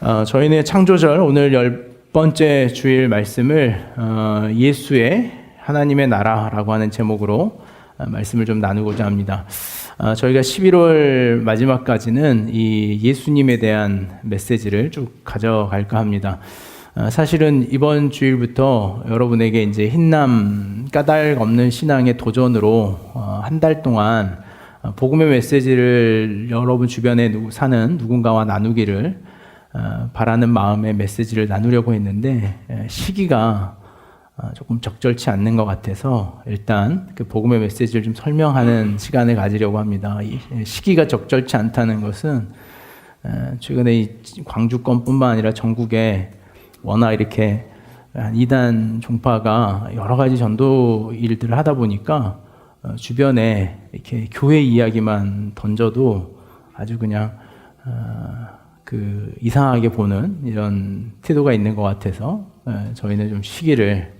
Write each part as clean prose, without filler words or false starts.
저희는 창조절 오늘 10번째 주일 말씀을 예수의 하나님의 나라라고 하는 제목으로 말씀을 좀 나누고자 합니다. 저희가 11월 마지막까지는 이 예수님에 대한 메시지를 쭉 가져갈까 합니다. 사실은 이번 주일부터 여러분에게 이제 흰남 까닭 없는 신앙의 도전으로 한 달 동안 복음의 메시지를 여러분 주변에 사는 누군가와 나누기를 바라는 마음의 메시지를 나누려고 했는데 시기가 조금 적절치 않는 것 같아서 일단 그 복음의 메시지를 좀 설명하는 시간을 가지려고 합니다. 이 시기가 적절치 않다는 것은 최근에 이 광주권뿐만 아니라 전국에 워낙 이렇게 이단 종파가 여러 가지 전도 일들을 하다 보니까 주변에 이렇게 교회 이야기만 던져도 아주 그냥 이상하게 보는 이런 태도가 있는 것 같아서 저희는 좀 시기를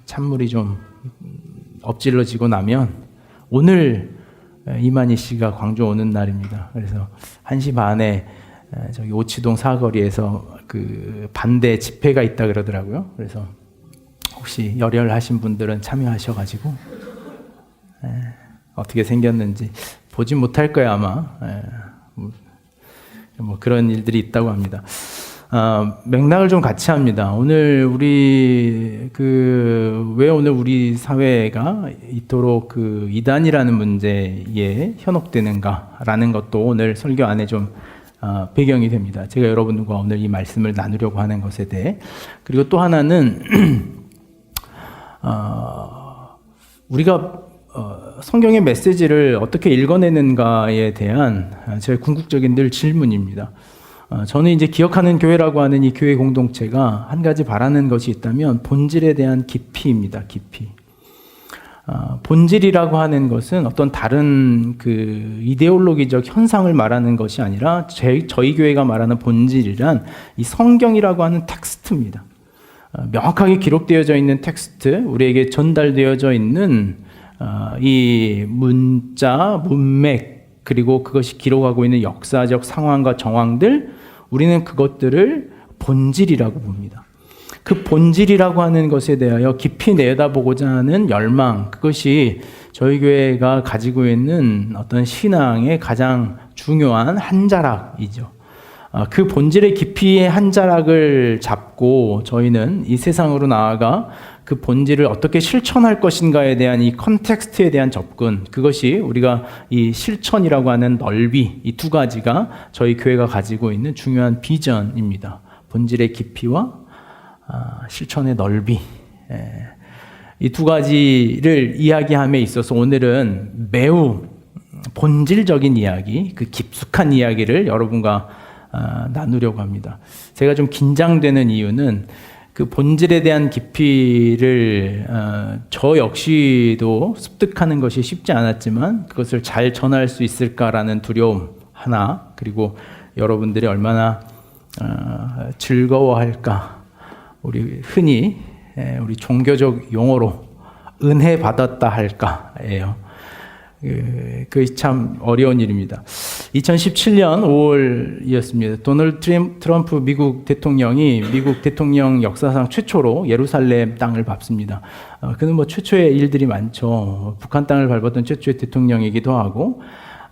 찬물이 좀 엎질러지고 나면 오늘 이만희 씨가 광주 오는 날입니다. 그래서 1시 반에 저기 오치동 사거리에서 그 반대 집회가 있다 그러더라고요. 그래서 혹시 열혈하신 분들은 참여하셔가지고 어떻게 생겼는지 보진 못할 거예요 아마. 뭐 그런 일들이 있다고 합니다. 맥락을 좀 같이 합니다. 오늘 왜 오늘 우리 사회가 이토록 이단이라는 문제에 현혹되는가라는 것도 오늘 설교 안에 좀 배경이 됩니다. 제가 여러분들과 오늘 이 말씀을 나누려고 하는 것에 대해. 그리고 또 하나는 우리가 성경의 메시지를 어떻게 읽어내는가에 대한 제 궁극적인 늘 질문입니다. 저는 이제 기억하는 교회라고 하는 이 교회 공동체가 한 가지 바라는 것이 있다면 본질에 대한 깊이입니다. 깊이. 본질이라고 하는 것은 어떤 다른 이데올로기적 현상을 말하는 것이 아니라 저희 교회가 말하는 본질이란 이 성경이라고 하는 텍스트입니다. 명확하게 기록되어져 있는 텍스트, 우리에게 전달되어져 있는 이 문자, 문맥, 그리고 그것이 기록하고 있는 역사적 상황과 정황들, 우리는 그것들을 본질이라고 봅니다. 그 본질이라고 하는 것에 대하여 깊이 내다보고자 하는 열망, 그것이 저희 교회가 가지고 있는 어떤 신앙의 가장 중요한 한 자락이죠. 그 본질의 깊이의 한 자락을 잡고 저희는 이 세상으로 나아가 그 본질을 어떻게 실천할 것인가에 대한 이 컨텍스트에 대한 접근, 그것이 우리가 이 실천이라고 하는 넓이, 이 두 가지가 저희 교회가 가지고 있는 중요한 비전입니다. 본질의 깊이와 실천의 넓이. 이 두 가지를 이야기함에 있어서 오늘은 매우 본질적인 이야기, 그 깊숙한 이야기를 여러분과 나누려고 합니다. 제가 좀 긴장되는 이유는 그 본질에 대한 깊이를 저 역시도 습득하는 것이 쉽지 않았지만 그것을 잘 전할 수 있을까라는 두려움 하나, 그리고 여러분들이 얼마나 즐거워할까, 우리 흔히 우리 종교적 용어로 은혜 받았다 할까예요. 그게 참 어려운 일입니다. 2017년 5월이었습니다. 도널드 트럼프 미국 대통령이 미국 대통령 역사상 최초로 예루살렘 땅을 밟습니다. 그는 뭐 최초의 일들이 많죠. 북한 땅을 밟았던 최초의 대통령이기도 하고,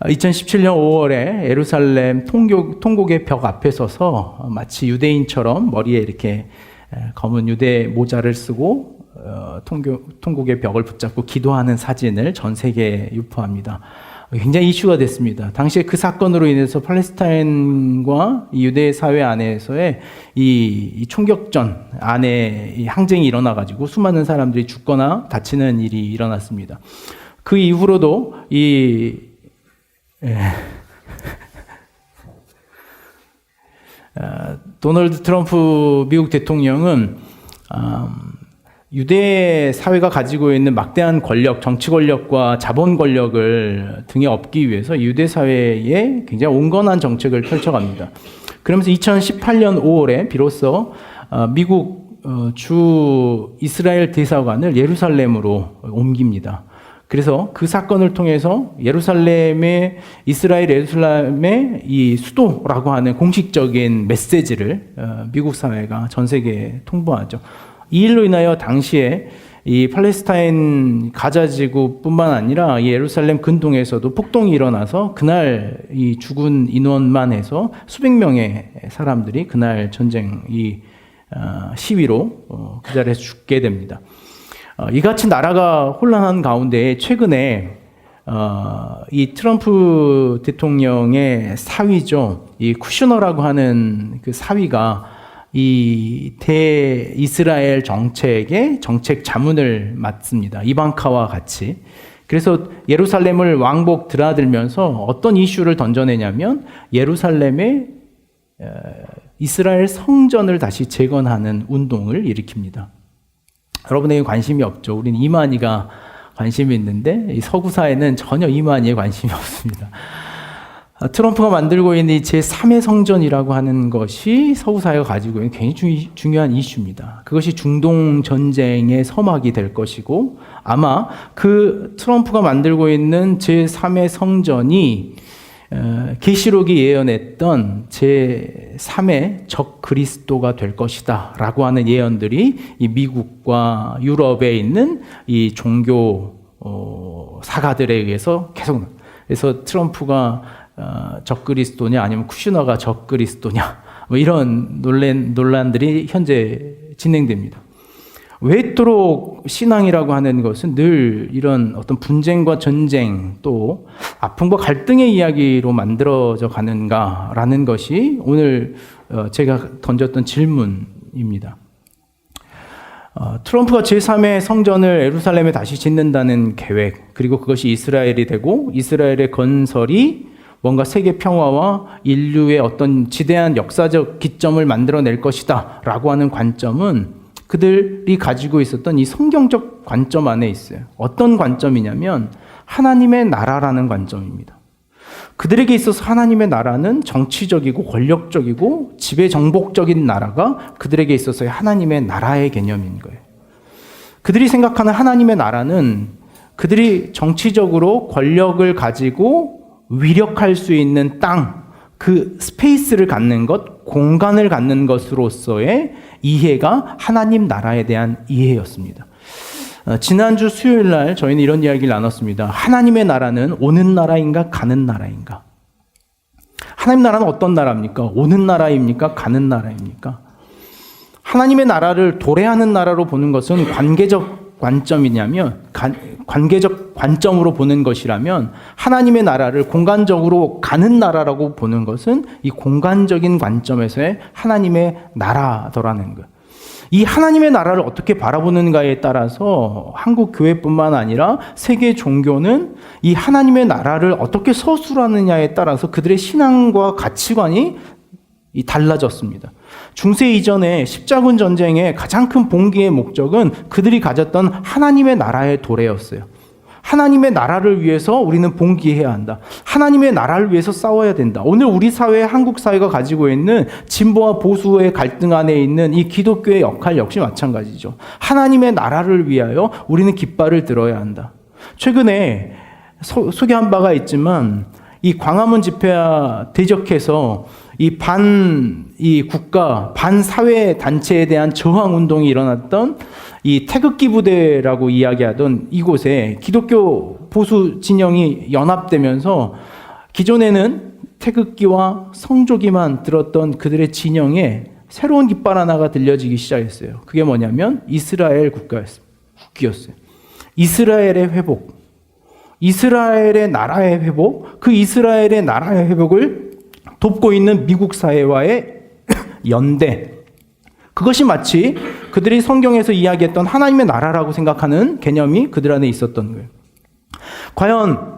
2017년 5월에 예루살렘 통곡의 벽 앞에 서서 마치 유대인처럼 머리에 이렇게 검은 유대 모자를 쓰고 통곡의 벽을 붙잡고 기도하는 사진을 전 세계에 유포합니다. 굉장히 이슈가 됐습니다. 당시에 그 사건으로 인해서 팔레스타인과 이 유대 사회 안에서의 이 총격전 안에 이 항쟁이 일어나가지고 수많은 사람들이 죽거나 다치는 일이 일어났습니다. 그 이후로도 도널드 트럼프 미국 대통령은 유대 사회가 가지고 있는 막대한 권력, 정치 권력과 자본 권력을 등에 업기 위해서 유대 사회에 굉장히 온건한 정책을 펼쳐갑니다. 그러면서 2018년 5월에 비로소 미국 주 이스라엘 대사관을 예루살렘으로 옮깁니다. 그래서 그 사건을 통해서 이스라엘 예루살렘의 이 수도라고 하는 공식적인 메시지를 미국 사회가 전 세계에 통보하죠. 이 일로 인하여 당시에 이 팔레스타인 가자 지구뿐만 아니라 이 예루살렘 근동에서도 폭동이 일어나서 그날 이 죽은 인원만 해서 수백 명의 사람들이 그날 전쟁 시위로 그 자리에서 죽게 됩니다. 이같이 나라가 혼란한 가운데 최근에 이 트럼프 대통령의 사위죠, 이 쿠슈너라고 하는 그 사위가 이 대이스라엘 정책의 정책 자문을 맡습니다. 이방카와 같이. 그래서 예루살렘을 왕복 드나들면서 어떤 이슈를 던져내냐면 예루살렘의 이스라엘 성전을 다시 재건하는 운동을 일으킵니다. 여러분에게 관심이 없죠. 우리는 이만희가 관심이 있는데 이 서구사회는 전혀 이만희에 관심이 없습니다. 트럼프가 만들고 있는 이 제3의 성전이라고 하는 것이 서구사회가 가지고 있는 굉장히 중요한 이슈입니다. 그것이 중동 전쟁의 서막이 될 것이고, 아마 그 트럼프가 만들고 있는 제3의 성전이 계시록이 예언했던 제3의 적 그리스도가 될 것이다 라고 하는 예언들이 이 미국과 유럽에 있는 이 종교 사가들에 의해서 계속, 그래서 트럼프가 적그리스도냐 아니면 쿠슈너가 적그리스도냐 뭐 이런 논란들이 현재 진행됩니다. 왜 이토록 신앙이라고 하는 것은 늘 이런 어떤 분쟁과 전쟁 또 아픔과 갈등의 이야기로 만들어져 가는가라는 것이 오늘 제가 던졌던 질문입니다. 트럼프가 제3의 성전을 예루살렘에 다시 짓는다는 계획, 그리고 그것이 이스라엘이 되고 이스라엘의 건설이 뭔가 세계 평화와 인류의 어떤 지대한 역사적 기점을 만들어낼 것이다 라고 하는 관점은 그들이 가지고 있었던 이 성경적 관점 안에 있어요. 어떤 관점이냐면 하나님의 나라라는 관점입니다. 그들에게 있어서 하나님의 나라는 정치적이고 권력적이고 지배정복적인 나라가 그들에게 있어서의 하나님의 나라의 개념인 거예요. 그들이 생각하는 하나님의 나라는 그들이 정치적으로 권력을 가지고 위력할 수 있는 땅, 그 스페이스를 갖는 것, 공간을 갖는 것으로서의 이해가 하나님 나라에 대한 이해였습니다. 지난주 수요일 날 저희는 이런 이야기를 나눴습니다. 하나님의 나라는 오는 나라인가 가는 나라인가? 하나님 나라는 어떤 나라입니까? 오는 나라입니까? 가는 나라입니까? 하나님의 나라를 도래하는 나라로 보는 것은 관계적 관점으로 보는 것이라면 하나님의 나라를 공간적으로 가는 나라라고 보는 것은 이 공간적인 관점에서의 하나님의 나라더라는 것. 이 하나님의 나라를 어떻게 바라보는가에 따라서 한국 교회뿐만 아니라 세계 종교는 이 하나님의 나라를 어떻게 서술하느냐에 따라서 그들의 신앙과 가치관이 달라졌습니다. 중세 이전에 십자군 전쟁의 가장 큰 봉기의 목적은 그들이 가졌던 하나님의 나라의 도래였어요. 하나님의 나라를 위해서 우리는 봉기해야 한다. 하나님의 나라를 위해서 싸워야 된다. 오늘 우리 사회, 한국 사회가 가지고 있는 진보와 보수의 갈등 안에 있는 이 기독교의 역할 역시 마찬가지죠. 하나님의 나라를 위하여 우리는 깃발을 들어야 한다. 최근에 소개한 바가 있지만 이 광화문 집회와 대적해서 이 국가, 반사회 단체에 대한 저항 운동이 일어났던 이 태극기 부대라고 이야기하던 이곳에 기독교 보수 진영이 연합되면서 기존에는 태극기와 성조기만 들었던 그들의 진영에 새로운 깃발 하나가 들려지기 시작했어요. 그게 뭐냐면 이스라엘 국기였어요. 이스라엘의 회복, 이스라엘의 나라의 회복, 그 이스라엘의 나라의 회복을 돕고 있는 미국 사회와의 연대, 그것이 마치 그들이 성경에서 이야기했던 하나님의 나라라고 생각하는 개념이 그들 안에 있었던 거예요. 과연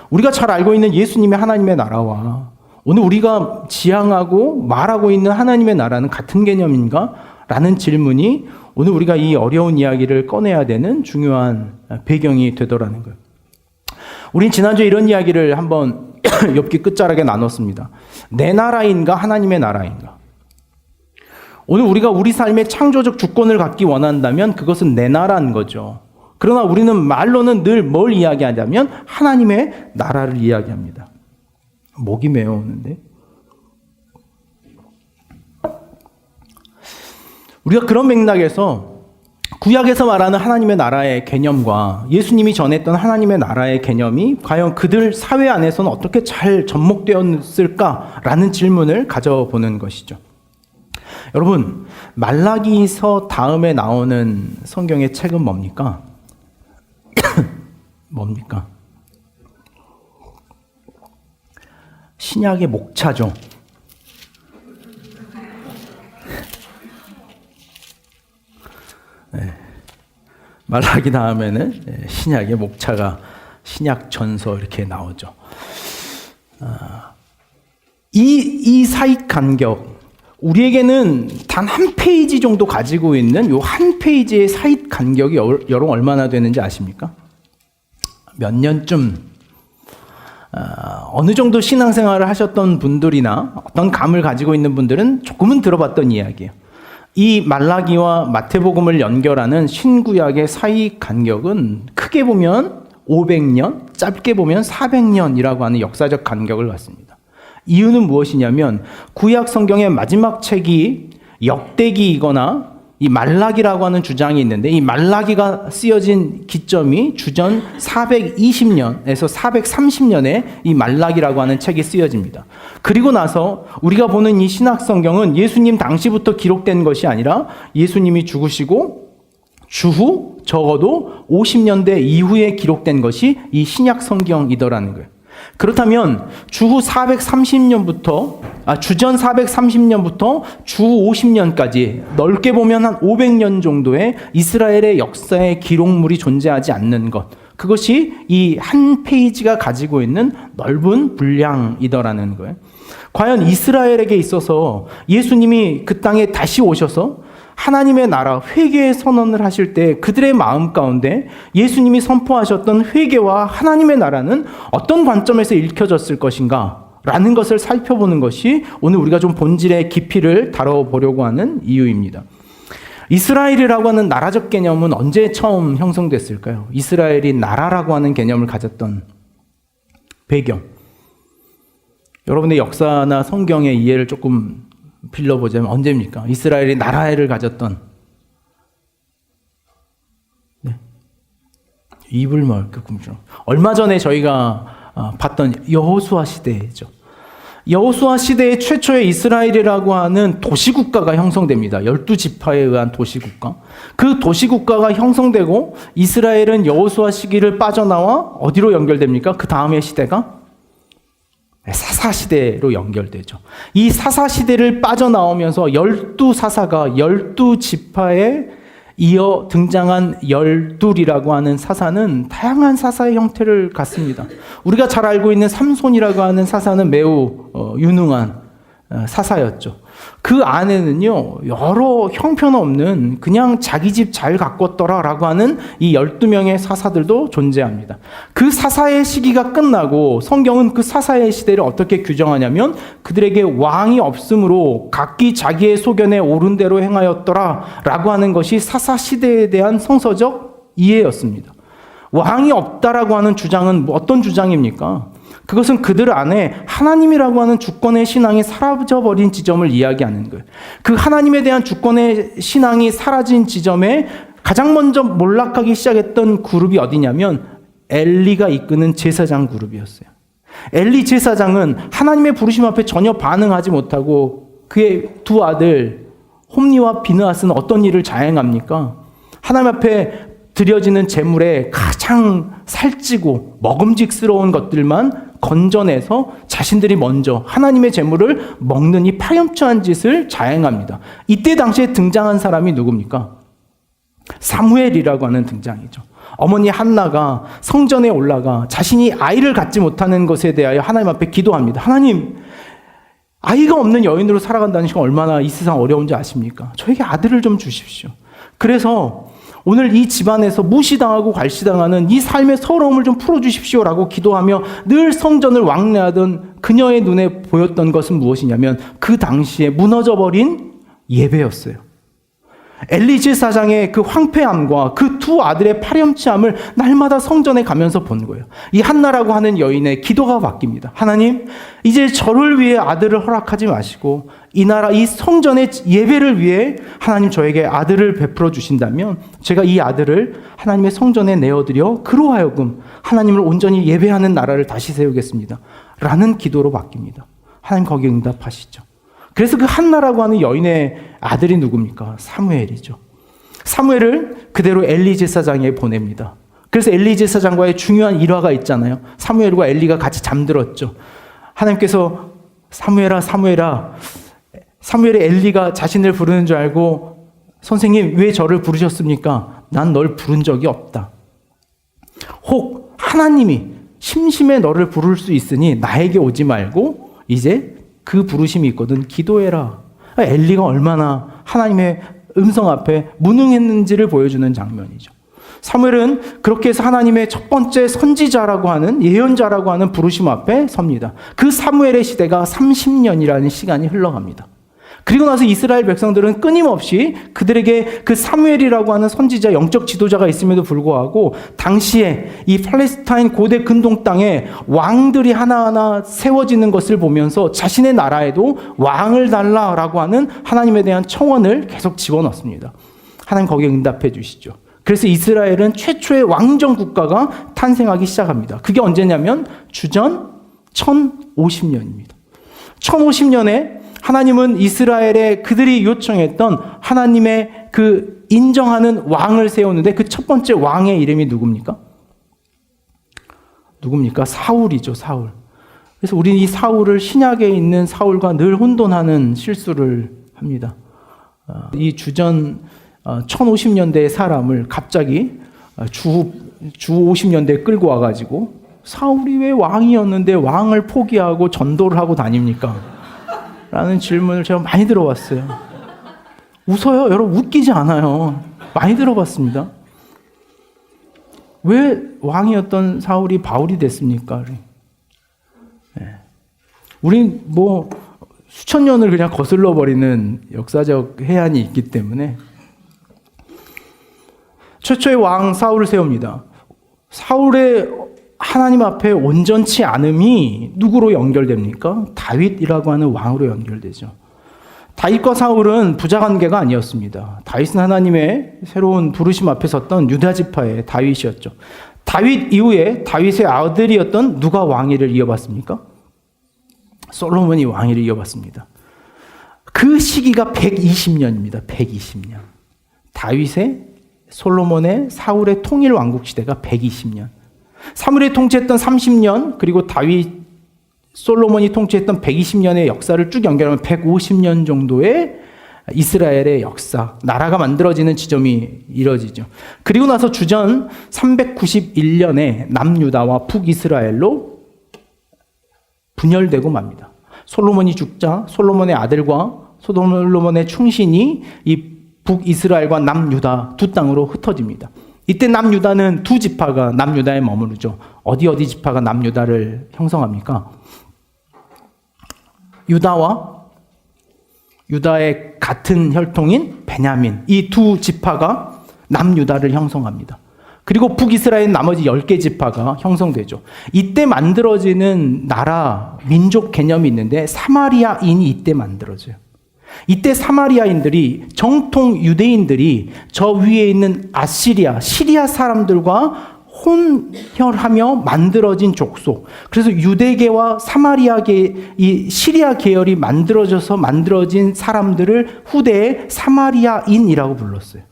우리가 잘 알고 있는 예수님의 하나님의 나라와 오늘 우리가 지향하고 말하고 있는 하나님의 나라는 같은 개념인가? 라는 질문이 오늘 우리가 이 어려운 이야기를 꺼내야 되는 중요한 배경이 되더라는 거예요. 우린 지난주에 이런 이야기를 한번 엽기 끝자락에 나눴습니다. 내 나라인가 하나님의 나라인가? 오늘 우리가 우리 삶의 창조적 주권을 갖기 원한다면 그것은 내 나라인 거죠. 그러나 우리는 말로는 늘 뭘 이야기하냐면 하나님의 나라를 이야기합니다. 목이 메어오는데. 우리가 그런 맥락에서 구약에서 말하는 하나님의 나라의 개념과 예수님이 전했던 하나님의 나라의 개념이 과연 그들 사회 안에서는 어떻게 잘 접목되었을까라는 질문을 가져보는 것이죠. 여러분, 말라기서 다음에 나오는 성경의 책은 뭡니까? 뭡니까? 신약의 목차죠. 네. 말라기 다음에는 신약의 목차가 신약 전서 이렇게 나오죠. 이 사익 간격, 우리에게는 단 한 페이지 정도 가지고 있는 요 한 페이지의 사익 간격이 여러분 얼마나 되는지 아십니까? 몇 년쯤 어느 정도 신앙생활을 하셨던 분들이나 어떤 감을 가지고 있는 분들은 조금은 들어봤던 이야기예요. 이 말라기와 마태복음을 연결하는 신구약의 사이 간격은 크게 보면 500년, 짧게 보면 400년이라고 하는 역사적 간격을 갖습니다. 이유는 무엇이냐면 구약 성경의 마지막 책이 역대기이거나 이 말라기라고 하는 주장이 있는데, 이 말라기가 쓰여진 기점이 주전 420년에서 430년에 이 말라기라고 하는 책이 쓰여집니다. 그리고 나서 우리가 보는 이 신약 성경은 예수님 당시부터 기록된 것이 아니라 예수님이 죽으시고 주후 적어도 50년대 이후에 기록된 것이 이 신약 성경이더라는 거예요. 그렇다면 주전 430년부터 주 50년까지 넓게 보면 한 500년 정도의 이스라엘의 역사의 기록물이 존재하지 않는 것, 그것이 이 한 페이지가 가지고 있는 넓은 분량이더라는 거예요. 과연 이스라엘에게 있어서 예수님이 그 땅에 다시 오셔서 하나님의 나라, 회개의 선언을 하실 때 그들의 마음 가운데 예수님이 선포하셨던 회개와 하나님의 나라는 어떤 관점에서 읽혀졌을 것인가 라는 것을 살펴보는 것이 오늘 우리가 좀 본질의 깊이를 다뤄보려고 하는 이유입니다. 이스라엘이라고 하는 나라적 개념은 언제 처음 형성됐을까요? 이스라엘이 나라라고 하는 개념을 가졌던 배경. 여러분의 역사나 성경의 이해를 조금 빌려보자면 언제입니까? 이스라엘이 나라를 가졌던, 네. 입을 멀게 굶주려. 얼마 전에 저희가 봤던 여호수아 시대죠. 여호수아 시대의 최초의 이스라엘이라고 하는 도시국가가 형성됩니다. 12지파에 의한 도시국가. 그 도시국가가 형성되고 이스라엘은 여호수아 시기를 빠져나와 어디로 연결됩니까? 그 다음의 시대가 사사시대로 연결되죠. 이 사사시대를 빠져나오면서 12사사가 12지파에 이어 등장한 12이라고 하는 사사는 다양한 사사의 형태를 갖습니다. 우리가 잘 알고 있는 삼손이라고 하는 사사는 매우 유능한 사사였죠. 그 안에는요, 여러 형편없는 그냥 자기 집 잘 가꿨더라 라고 하는 이 12명의 사사들도 존재합니다. 그 사사의 시기가 끝나고 성경은 그 사사의 시대를 어떻게 규정하냐면 그들에게 왕이 없으므로 각기 자기의 소견에 옳은 대로 행하였더라 라고 하는 것이 사사 시대에 대한 성서적 이해였습니다. 왕이 없다라고 하는 주장은 어떤 주장입니까? 그것은 그들 안에 하나님이라고 하는 주권의 신앙이 사라져버린 지점을 이야기하는 거예요. 그 하나님에 대한 주권의 신앙이 사라진 지점에 가장 먼저 몰락하기 시작했던 그룹이 어디냐면 엘리가 이끄는 제사장 그룹이었어요. 엘리 제사장은 하나님의 부르심 앞에 전혀 반응하지 못하고 그의 두 아들 홈니와 비느하스는 어떤 일을 자행합니까? 하나님 앞에 드려지는 제물에 가장 살찌고 먹음직스러운 것들만 건져내서 자신들이 먼저 하나님의 제물을 먹는 이 파렴치한 짓을 자행합니다. 이때 당시에 등장한 사람이 누굽니까? 사무엘이라고 하는 등장이죠. 어머니 한나가 성전에 올라가 자신이 아이를 갖지 못하는 것에 대하여 하나님 앞에 기도합니다. 하나님, 아이가 없는 여인으로 살아간다는 것이 얼마나 이 세상 어려운지 아십니까? 저에게 아들을 좀 주십시오. 그래서 오늘 이 집안에서 무시당하고 괄시당하는 이 삶의 서러움을 좀 풀어주십시오라고 기도하며 늘 성전을 왕래하던 그녀의 눈에 보였던 것은 무엇이냐면 그 당시에 무너져버린 예배였어요. 엘리 제사장의 그 황폐함과 그 두 아들의 파렴치함을 날마다 성전에 가면서 본 거예요. 이 한나라고 하는 여인의 기도가 바뀝니다. 하나님, 이제 저를 위해 아들을 허락하지 마시고 이 나라, 이 성전의 예배를 위해 하나님 저에게 아들을 베풀어 주신다면 제가 이 아들을 하나님의 성전에 내어드려 그로 하여금 하나님을 온전히 예배하는 나라를 다시 세우겠습니다. 라는 기도로 바뀝니다. 하나님 거기에 응답하시죠. 그래서 그 한나라고 하는 여인의 아들이 누굽니까? 사무엘이죠. 사무엘을 그대로 엘리 제사장에게 보냅니다. 그래서 엘리 제사장과의 중요한 일화가 있잖아요. 사무엘과 엘리가 같이 잠들었죠. 하나님께서 사무엘아, 사무엘아, 사무엘의 엘리가 자신을 부르는 줄 알고 선생님 왜 저를 부르셨습니까? 난 널 부른 적이 없다. 혹 하나님이 심심해 너를 부를 수 있으니 나에게 오지 말고 이제 그 부르심이 있거든 기도해라. 엘리가 얼마나 하나님의 음성 앞에 무능했는지를 보여주는 장면이죠. 사무엘은 그렇게 해서 하나님의 첫 번째 선지자라고 하는 예언자라고 하는 부르심 앞에 섭니다. 그 사무엘의 시대가 30년이라는 시간이 흘러갑니다. 그리고 나서 이스라엘 백성들은 끊임없이 그들에게 그 사무엘이라고 하는 선지자, 영적 지도자가 있음에도 불구하고 당시에 이 팔레스타인 고대 근동 땅에 왕들이 하나하나 세워지는 것을 보면서 자신의 나라에도 왕을 달라라고 하는 하나님에 대한 청원을 계속 집어넣습니다. 하나님 거기에 응답해 주시죠. 그래서 이스라엘은 최초의 왕정 국가가 탄생하기 시작합니다. 그게 언제냐면 주전 1050년입니다. 1050년에 하나님은 이스라엘에 그들이 요청했던 하나님의 그 인정하는 왕을 세우는데 그 첫 번째 왕의 이름이 누굽니까? 사울이죠, 사울. 그래서 우리는 이 사울을 신약에 있는 사울과 늘 혼돈하는 실수를 합니다. 이 주전 1050년대의 사람을 갑자기 주 50년대에 끌고 와가지고 사울이 왜 왕이었는데 왕을 포기하고 전도를 하고 다닙니까? 라는 질문을 제가 많이 들어봤어요. 웃어요? 여러분 웃기지 않아요. 많이 들어봤습니다. 왜 왕이었던 사울이 바울이 됐습니까? 네. 우린 뭐 수천 년을 그냥 거슬러 버리는 역사적 해안이 있기 때문에 최초의 왕 사울을 세웁니다. 사울의 하나님 앞에 온전치 않음이 누구로 연결됩니까? 다윗이라고 하는 왕으로 연결되죠. 다윗과 사울은 부자관계가 아니었습니다. 다윗은 하나님의 새로운 부르심 앞에 섰던 유다 지파의 다윗이었죠. 다윗 이후에 다윗의 아들이었던 누가 왕위를 이어받습니까? 솔로몬이 왕위를 이어받습니다. 그 시기가 120년입니다. 120년. 다윗의, 솔로몬의, 사울의 통일 왕국 시대가 120년. 사무엘이 통치했던 30년, 그리고 다윗, 솔로몬이 통치했던 120년의 역사를 쭉 연결하면 150년 정도의 이스라엘의 역사, 나라가 만들어지는 지점이 이뤄지죠. 그리고 나서 주전 391년에 남유다와 북이스라엘로 분열되고 맙니다. 솔로몬이 죽자 솔로몬의 아들과 솔로몬의 충신이 이 북이스라엘과 남유다 두 땅으로 흩어집니다. 이때 남유다는 두 지파가 남유다에 머무르죠. 어디 지파가 남유다를 형성합니까? 유다와 유다의 같은 혈통인 베냐민, 이 두 지파가 남유다를 형성합니다. 그리고 북이스라엘 나머지 10개 지파가 형성되죠. 이때 만들어지는 나라, 민족 개념이 있는데 사마리아인이 이때 만들어져요. 이때 사마리아인들이, 정통 유대인들이 저 위에 있는 아시리아, 시리아 사람들과 혼혈하며 만들어진 족속. 그래서 유대계와 사마리아계, 이 시리아 계열이 만들어져서 만들어진 사람들을 후대에 사마리아인이라고 불렀어요.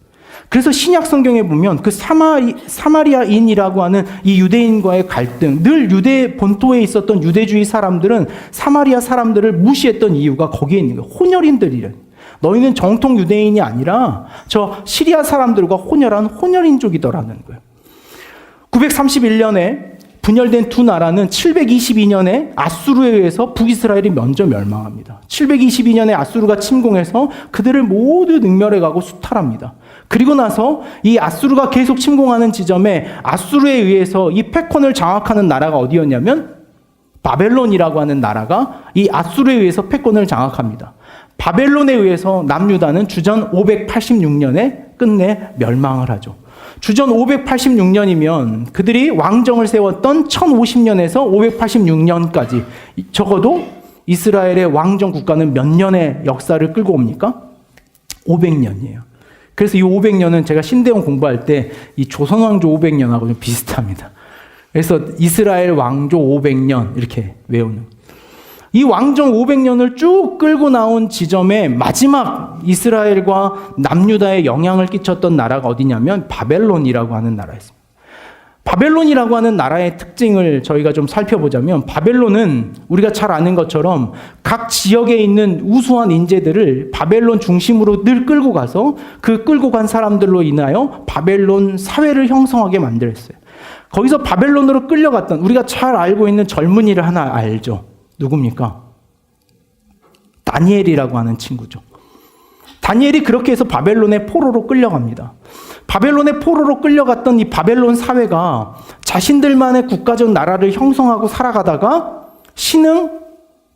그래서 신약 성경에 보면 그 사마리아인이라고 하는 이 유대인과의 갈등, 늘 유대 본토에 있었던 유대주의 사람들은 사마리아 사람들을 무시했던 이유가 거기에 있는 거예요. 혼혈인들이래. 너희는 정통 유대인이 아니라 저 시리아 사람들과 혼혈한 혼혈인족이더라는 거예요. 931년에 분열된 두 나라는 722년에 아수르에 의해서 북이스라엘이 먼저 멸망합니다. 722년에 아수르가 침공해서 그들을 모두 능멸해가고 수탈합니다. 그리고 나서 이 아수르가 계속 침공하는 지점에 아수르에 의해서 이 패권을 장악하는 나라가 어디였냐면 바벨론이라고 하는 나라가 이 아수르에 의해서 패권을 장악합니다. 바벨론에 의해서 남유다는 주전 586년에 끝내 멸망을 하죠. 주전 586년이면 그들이 왕정을 세웠던 1050년에서 586년까지 적어도 이스라엘의 왕정 국가는 몇 년의 역사를 끌고 옵니까? 500년이에요. 그래서 이 500년은 제가 신대용 공부할 때 이 조선왕조 500년하고 좀 비슷합니다. 그래서 이스라엘 왕조 500년 이렇게 외우는. 이 왕정 500년을 쭉 끌고 나온 지점에 마지막 이스라엘과 남유다에 영향을 끼쳤던 나라가 어디냐면 바벨론이라고 하는 나라였습니다. 바벨론이라고 하는 나라의 특징을 저희가 좀 살펴보자면 바벨론은 우리가 잘 아는 것처럼 각 지역에 있는 우수한 인재들을 바벨론 중심으로 늘 끌고 가서 그 끌고 간 사람들로 인하여 바벨론 사회를 형성하게 만들었어요. 거기서 바벨론으로 끌려갔던 우리가 잘 알고 있는 젊은이를 하나 알죠. 누굽니까? 다니엘이라고 하는 친구죠. 다니엘이 그렇게 해서 바벨론의 포로로 끌려갑니다. 바벨론의 포로로 끌려갔던 이 바벨론 사회가 자신들만의 국가적 나라를 형성하고 살아가다가 신흥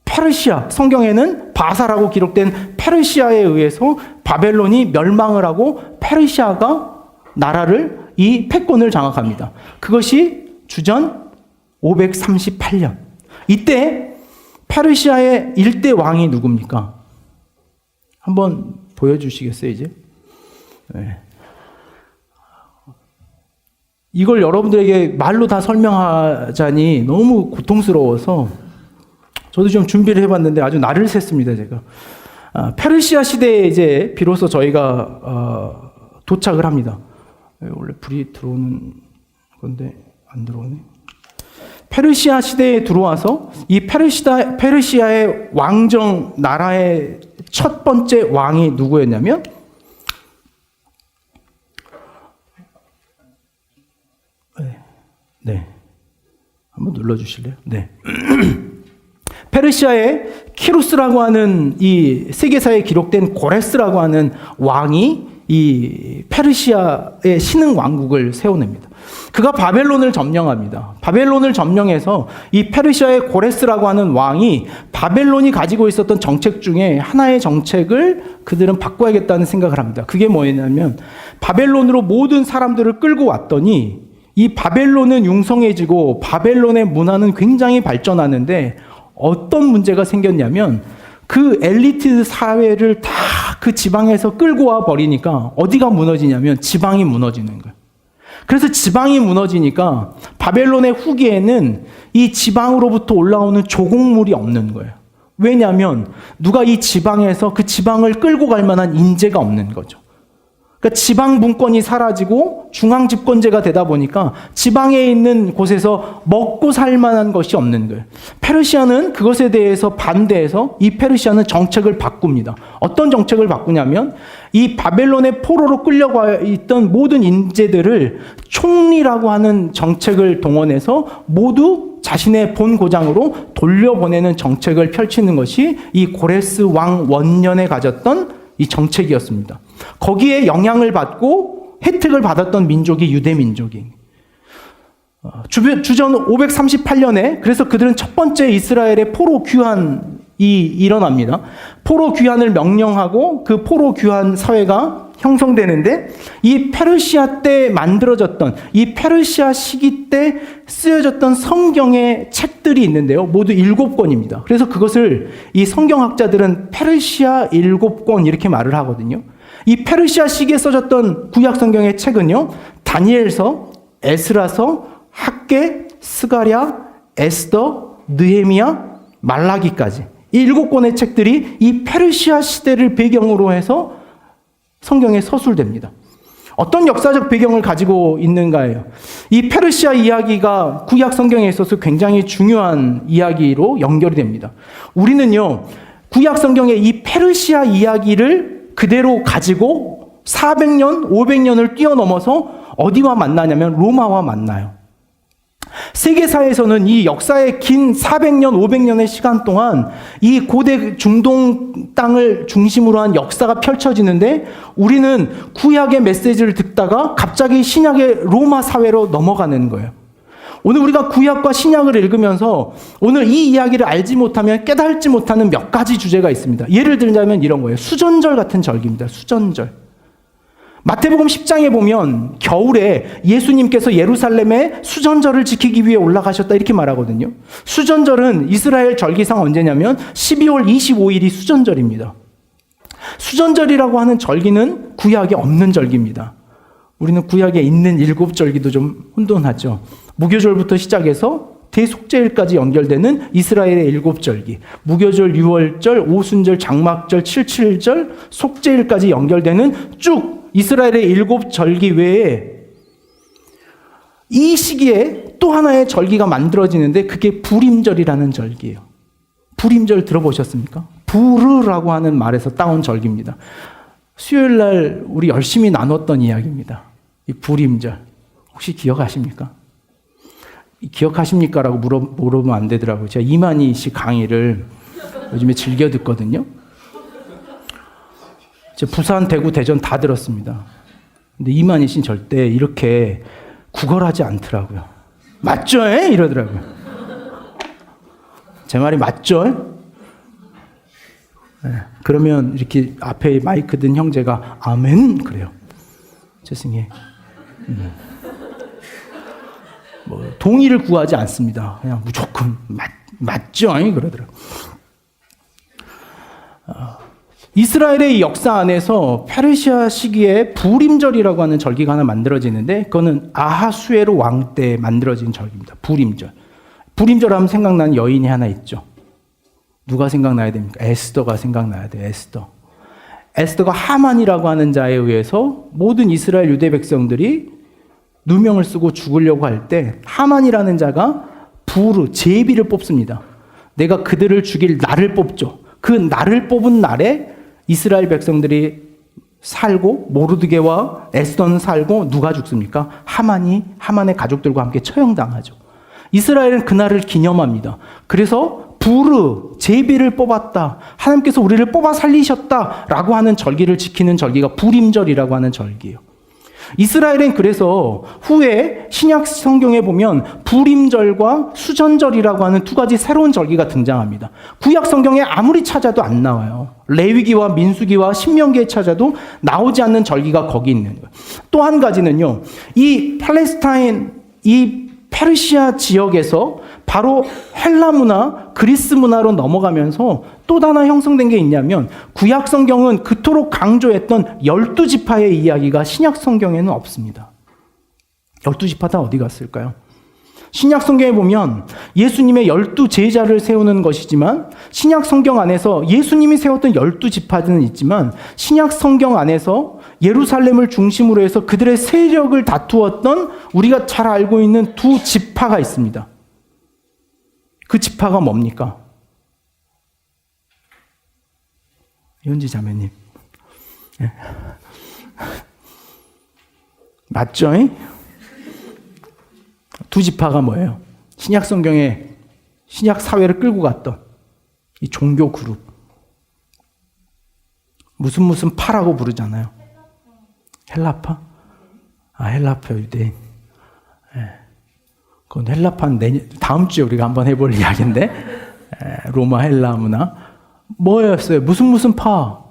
페르시아, 성경에는 바사라고 기록된 페르시아에 의해서 바벨론이 멸망을 하고 페르시아가 나라를 이 패권을 장악합니다. 그것이 주전 538년. 이때 페르시아의 일대 왕이 누굽니까? 한번 보여주시겠어요, 이제? 네. 이걸 여러분들에게 말로 다 설명하자니 너무 고통스러워서 저도 좀 준비를 해봤는데 아주 날을 샜습니다, 제가. 페르시아 시대에 이제 비로소 저희가 도착을 합니다. 원래 불이 들어오는 건데 안 들어오네. 페르시아 시대에 들어와서 이 페르시아의 왕정 나라의 첫 번째 왕이 누구였냐면 네. 한번 눌러주실래요? 네. 페르시아의 키루스라고 하는 이 세계사에 기록된 고레스라고 하는 왕이 이 페르시아의 신흥 왕국을 세워냅니다. 그가 바벨론을 점령합니다. 바벨론을 점령해서 이 페르시아의 고레스라고 하는 왕이 바벨론이 가지고 있었던 정책 중에 하나의 정책을 그들은 바꿔야겠다는 생각을 합니다. 그게 뭐였냐면 바벨론으로 모든 사람들을 끌고 왔더니 이 바벨론은 융성해지고 바벨론의 문화는 굉장히 발전하는데 어떤 문제가 생겼냐면 그 엘리트 사회를 다 그 지방에서 끌고 와 버리니까 어디가 무너지냐면 지방이 무너지는 거예요. 그래서 지방이 무너지니까 바벨론의 후기에는 이 지방으로부터 올라오는 조공물이 없는 거예요. 왜냐하면 누가 이 지방에서 그 지방을 끌고 갈 만한 인재가 없는 거죠. 그러니까 지방 분권이 사라지고 중앙 집권제가 되다 보니까 지방에 있는 곳에서 먹고 살 만한 것이 없는 거예요. 페르시아는 그것에 대해서 반대해서 이 페르시아는 정책을 바꿉니다. 어떤 정책을 바꾸냐면 이 바벨론의 포로로 끌려가 있던 모든 인재들을 총리라고 하는 정책을 동원해서 모두 자신의 본 고장으로 돌려보내는 정책을 펼치는 것이 이 고레스 왕 원년에 가졌던 이 정책이었습니다. 거기에 영향을 받고 혜택을 받았던 민족이 유대 민족이. 주전 538년에 그래서 그들은 첫 번째 이스라엘의 포로 귀환이 일어납니다. 포로 귀환을 명령하고 그 포로 귀환 사회가 형성되는데 이 페르시아 때 만들어졌던 이 페르시아 시기 때 쓰여졌던 성경의 책들이 있는데요. 모두 7권입니다. 그래서 그것을 이 성경학자들은 페르시아 7권 이렇게 말을 하거든요. 이 페르시아 시기에 써졌던 구약 성경의 책은요. 다니엘서, 에스라서, 학개, 스가랴, 에스더, 느헤미야, 말라기까지 이 7권의 책들이 이 페르시아 시대를 배경으로 해서 성경에 서술됩니다. 어떤 역사적 배경을 가지고 있는가예요. 이 페르시아 이야기가 구약 성경에 있어서 굉장히 중요한 이야기로 연결이 됩니다. 우리는요, 구약 성경의 이 페르시아 이야기를 그대로 가지고 400년, 500년을 뛰어넘어서 어디와 만나냐면 로마와 만나요. 세계사에서는 이 역사의 긴 400년, 500년의 시간 동안 이 고대 중동 땅을 중심으로 한 역사가 펼쳐지는데 우리는 구약의 메시지를 듣다가 갑자기 신약의 로마 사회로 넘어가는 거예요. 오늘 우리가 구약과 신약을 읽으면서 오늘 이 이야기를 알지 못하면 깨달지 못하는 몇 가지 주제가 있습니다. 예를 들자면 이런 거예요. 수전절 같은 절기입니다. 수전절. 마태복음 10장에 보면 겨울에 예수님께서 예루살렘에 수전절을 지키기 위해 올라가셨다 이렇게 말하거든요. 수전절은 이스라엘 절기상 언제냐면 12월 25일이 수전절입니다. 수전절이라고 하는 절기는 구약에 없는 절기입니다. 우리는 구약에 있는 7절기도 좀 혼돈하죠. 무교절부터 시작해서 대속죄일까지 연결되는 이스라엘의 7절기, 무교절, 유월절, 오순절, 장막절, 칠칠절, 속죄일까지 연결되는 쭉 이스라엘의 7절기 외에 이 시기에 또 하나의 절기가 만들어지는데 그게 불임절이라는 절기예요. 불임절 들어보셨습니까? 부르라고 하는 말에서 따온 절기입니다. 수요일 날 우리 열심히 나눴던 이야기입니다. 이 불임절. 혹시 기억하십니까? 기억하십니까? 라고 물어보면 안 되더라고요. 제가 이만희 씨 강의를 요즘에 즐겨 듣거든요. 제가 부산, 대구, 대전 다 들었습니다. 근데 이만희 씨는 절대 이렇게 구걸하지 않더라고요. 맞죠? 이러더라고요. 제 말이 맞죠? 네. 그러면 이렇게 앞에 마이크 든 형제가 아멘 그래요. 죄송해요. 뭐 동의를 구하지 않습니다. 그냥 무조건 맞죠? 그러더라고요. 이스라엘의 역사 안에서 페르시아 시기에 불임절이라고 하는 절기가 하나 만들어지는데 그거는 아하수에로 왕 때 만들어진 절기입니다. 불임절. 불임절 하면 생각나는 여인이 하나 있죠. 누가 생각나야 됩니까? 에스더가 생각나야 돼요. 에스더가 하만이라고 하는 자에 의해서 모든 이스라엘 유대 백성들이 누명을 쓰고 죽으려고 할 때 하만이라는 자가 제비를 뽑습니다. 내가 그들을 죽일 날을 뽑죠. 그 날을 뽑은 날에 이스라엘 백성들이 살고 모르드게와 에스더는 살고 누가 죽습니까? 하만의 가족들과 함께 처형당하죠. 이스라엘은 그날을 기념합니다. 그래서 제비를 뽑았다. 하나님께서 우리를 뽑아 살리셨다라고 하는 절기를 지키는 절기가 불임절이라고 하는 절기예요. 이스라엘은 그래서 후에 신약 성경에 보면 불임절과 수전절이라고 하는 두 가지 새로운 절기가 등장합니다. 구약 성경에 아무리 찾아도 안 나와요. 레위기와 민수기와 신명기에 찾아도 나오지 않는 절기가 거기 있는 거예요. 또 한 가지는요. 이 페르시아 지역에서 바로 헬라 문화, 그리스 문화로 넘어가면서 또 하나 형성된 게 있냐면 구약 성경은 그토록 강조했던 12지파의 이야기가 신약 성경에는 없습니다. 12지파 다 어디 갔을까요? 신약 성경에 보면 예수님의 12제자를 세우는 것이지만 신약 성경 안에서 예수님이 세웠던 12지파들은 있지만 신약 성경 안에서 예루살렘을 중심으로 해서 그들의 세력을 다투었던 우리가 잘 알고 있는 두 지파가 있습니다. 그 지파가 뭡니까? 현지 자매님. 네. 맞죠? 두 지파가 뭐예요? 신약 성경에 신약 사회를 끌고 갔던 이 종교 그룹. 무슨 파라고 부르잖아요. 헬라파? 헬라파 유대인. 네. 그건 헬라파는 다음 주에 우리가 한번 해볼 이야기인데 로마 헬라 문화 뭐였어요? 무슨 파,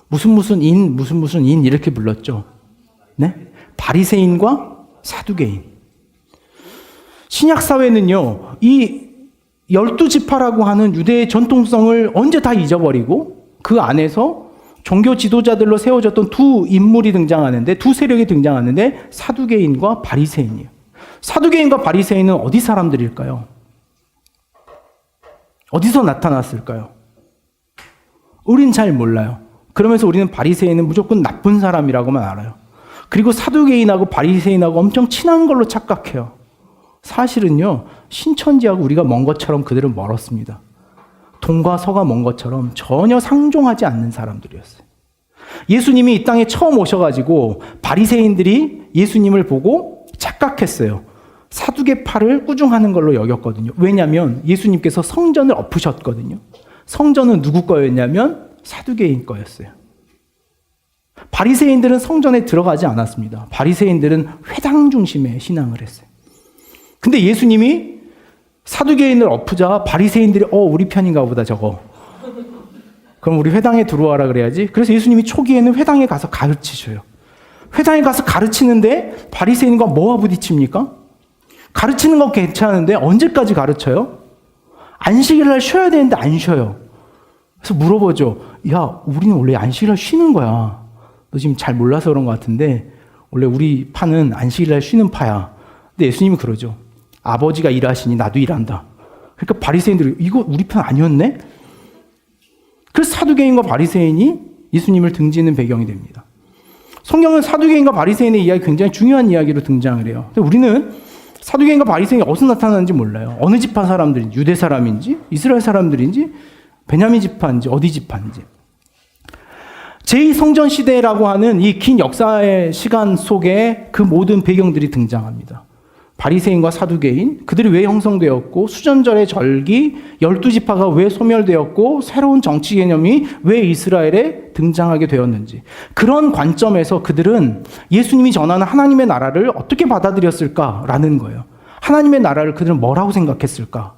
무슨 인 이렇게 불렀죠. 네? 바리새인과 사두개인. 신약 사회는요, 이 12지파라고 하는 유대의 전통성을 언제 다 잊어버리고 그 안에서 종교 지도자들로 세워졌던 두 인물이 등장하는데, 두 세력이 등장하는데 사두개인과 바리새인이에요. 사두개인과 바리새인은 어디 사람들일까요? 어디서 나타났을까요? 우린 잘 몰라요. 그러면서 우리는 바리새인은 무조건 나쁜 사람이라고만 알아요. 그리고 사두개인하고 바리새인하고 엄청 친한 걸로 착각해요. 사실은요, 신천지하고 우리가 먼 것처럼 그들은 멀었습니다. 동과 서가 먼 것처럼 전혀 상종하지 않는 사람들이었어요. 예수님이 이 땅에 처음 오셔가지고 바리새인들이 예수님을 보고 착각했어요. 사두개파를 꾸중하는 걸로 여겼거든요. 왜냐하면 예수님께서 성전을 엎으셨거든요. 성전은 누구 거였냐면 사두개인 거였어요. 바리새인들은 성전에 들어가지 않았습니다. 바리새인들은 회당 중심의 신앙을 했어요. 근데 예수님이 사두개인을 엎으자 바리새인들이 우리 편인가 보다 저거. 그럼 우리 회당에 들어와라 그래야지. 그래서 예수님이 초기에는 회당에 가서 가르치셔요. 회당에 가서 가르치는데 바리새인과 뭐와 부딪힙니까? 가르치는 건 괜찮은데 언제까지 가르쳐요? 안식일 날 쉬어야 되는데 안 쉬어요. 그래서 물어보죠. 야, 우리는 원래 안식일 날 쉬는 거야. 너 지금 잘 몰라서 그런 것 같은데 원래 우리 파는 안식일 날 쉬는 파야. 근데 예수님이 그러죠. 아버지가 일하시니 나도 일한다. 그러니까 바리새인들이 이거 우리 편 아니었네? 그래서 사두개인과 바리새인이 예수님을 등지는 배경이 됩니다. 성경은 사두개인과 바리새인의 이야기 굉장히 중요한 이야기로 등장을 해요. 근데 우리는 사두개인과 바리새인이 어디서 나타나는지 몰라요. 어느 지파 사람들인지, 유대 사람인지, 이스라엘 사람들인지, 베냐민 지파인지, 어디 지파인지. 제2성전 시대라고 하는 이 긴 역사의 시간 속에 그 모든 배경들이 등장합니다. 바리새인과 사두개인, 그들이 왜 형성되었고 수전절의 절기, 12지파가 왜 소멸되었고 새로운 정치 개념이 왜 이스라엘에 등장하게 되었는지, 그런 관점에서 그들은 예수님이 전하는 하나님의 나라를 어떻게 받아들였을까라는 거예요. 하나님의 나라를 그들은 뭐라고 생각했을까?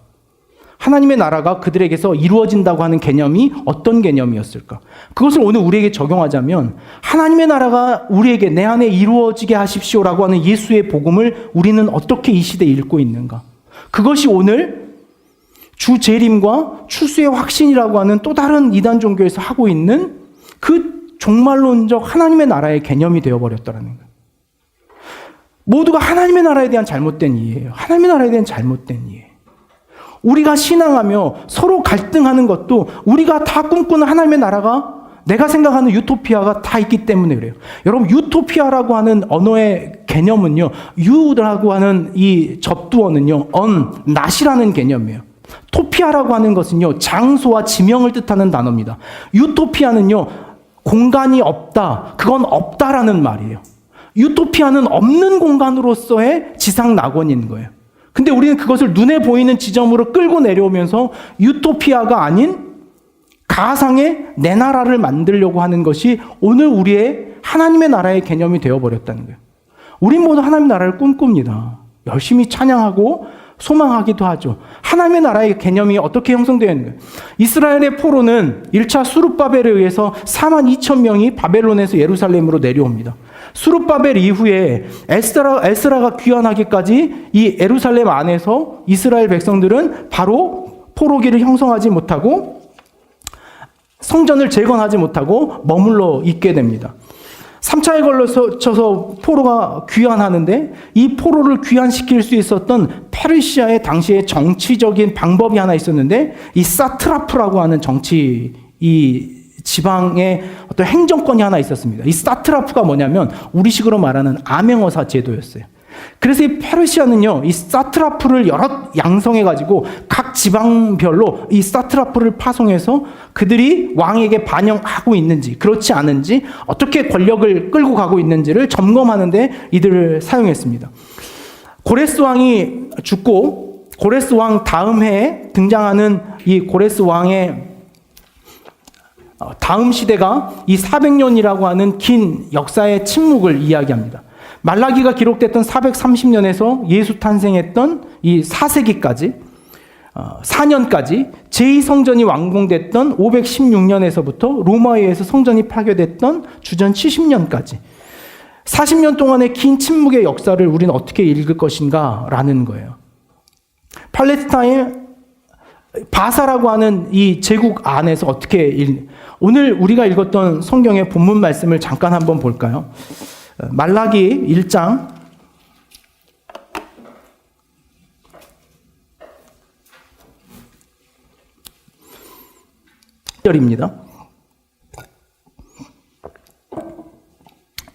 하나님의 나라가 그들에게서 이루어진다고 하는 개념이 어떤 개념이었을까? 그것을 오늘 우리에게 적용하자면 하나님의 나라가 우리에게 내 안에 이루어지게 하십시오라고 하는 예수의 복음을 우리는 어떻게 이 시대에 읽고 있는가? 그것이 오늘 주 재림과 추수의 확신이라고 하는 또 다른 이단 종교에서 하고 있는 그 종말론적 하나님의 나라의 개념이 되어버렸다는 거예요. 모두가 하나님의 나라에 대한 잘못된 이해예요. 하나님의 나라에 대한 잘못된 이해. 우리가 신앙하며 서로 갈등하는 것도 우리가 다 꿈꾸는 하나님의 나라가 내가 생각하는 유토피아가 다 있기 때문에 그래요. 여러분, 유토피아라고 하는 언어의 개념은요, 유라고 하는 이 접두어는요, not이라는 개념이에요. 토피아라고 하는 것은요, 장소와 지명을 뜻하는 단어입니다. 유토피아는요, 공간이 없다, 그건 없다라는 말이에요. 유토피아는 없는 공간으로서의 지상 낙원인 거예요. 근데 우리는 그것을 눈에 보이는 지점으로 끌고 내려오면서 유토피아가 아닌 가상의 내 나라를 만들려고 하는 것이 오늘 우리의 하나님의 나라의 개념이 되어버렸다는 거예요. 우린 모두 하나님의 나라를 꿈꿉니다. 열심히 찬양하고 소망하기도 하죠. 하나님의 나라의 개념이 어떻게 형성되어 있는 거예요? 이스라엘의 포로는 1차 수룹바벨에 의해서 42,000명이 바벨론에서 예루살렘으로 내려옵니다. 수룹바벨 이후에 에스라가 귀환하기까지 이 예루살렘 안에서 이스라엘 백성들은 바로 포로기를 형성하지 못하고 성전을 재건하지 못하고 머물러 있게 됩니다. 3차에 걸쳐서 포로가 귀환하는데 이 포로를 귀환시킬 수 있었던 페르시아의 당시의 정치적인 방법이 하나 있었는데 이 사트라프라고 하는 정치 이 지방의 어떤 행정권이 하나 있었습니다. 이 사트라프가 뭐냐면 우리식으로 말하는 암행어사 제도였어요. 그래서 이 페르시아는요, 이 사트라프를 여러 양성해가지고 각 지방별로 이 사트라프를 파송해서 그들이 왕에게 반영하고 있는지 그렇지 않은지 어떻게 권력을 끌고 가고 있는지를 점검하는데 이들을 사용했습니다. 고레스 왕이 죽고 고레스 왕 다음 해에 등장하는 이 고레스 왕의 다음 시대가 이 400년이라고 하는 긴 역사의 침묵을 이야기합니다. 말라기가 기록됐던 430년에서 예수 탄생했던 이 4세기까지 4년까지 제2성전이 완공됐던 516년에서부터 로마에 의해서 성전이 파괴됐던 주전 70년까지 40년 동안의 긴 침묵의 역사를 우리는 어떻게 읽을 것인가 라는 거예요. 팔레스타인 바사라고 하는 이 제국 안에서 어떻게 오늘 우리가 읽었던 성경의 본문 말씀을 잠깐 한번 볼까요? 말라기 1장 2절입니다.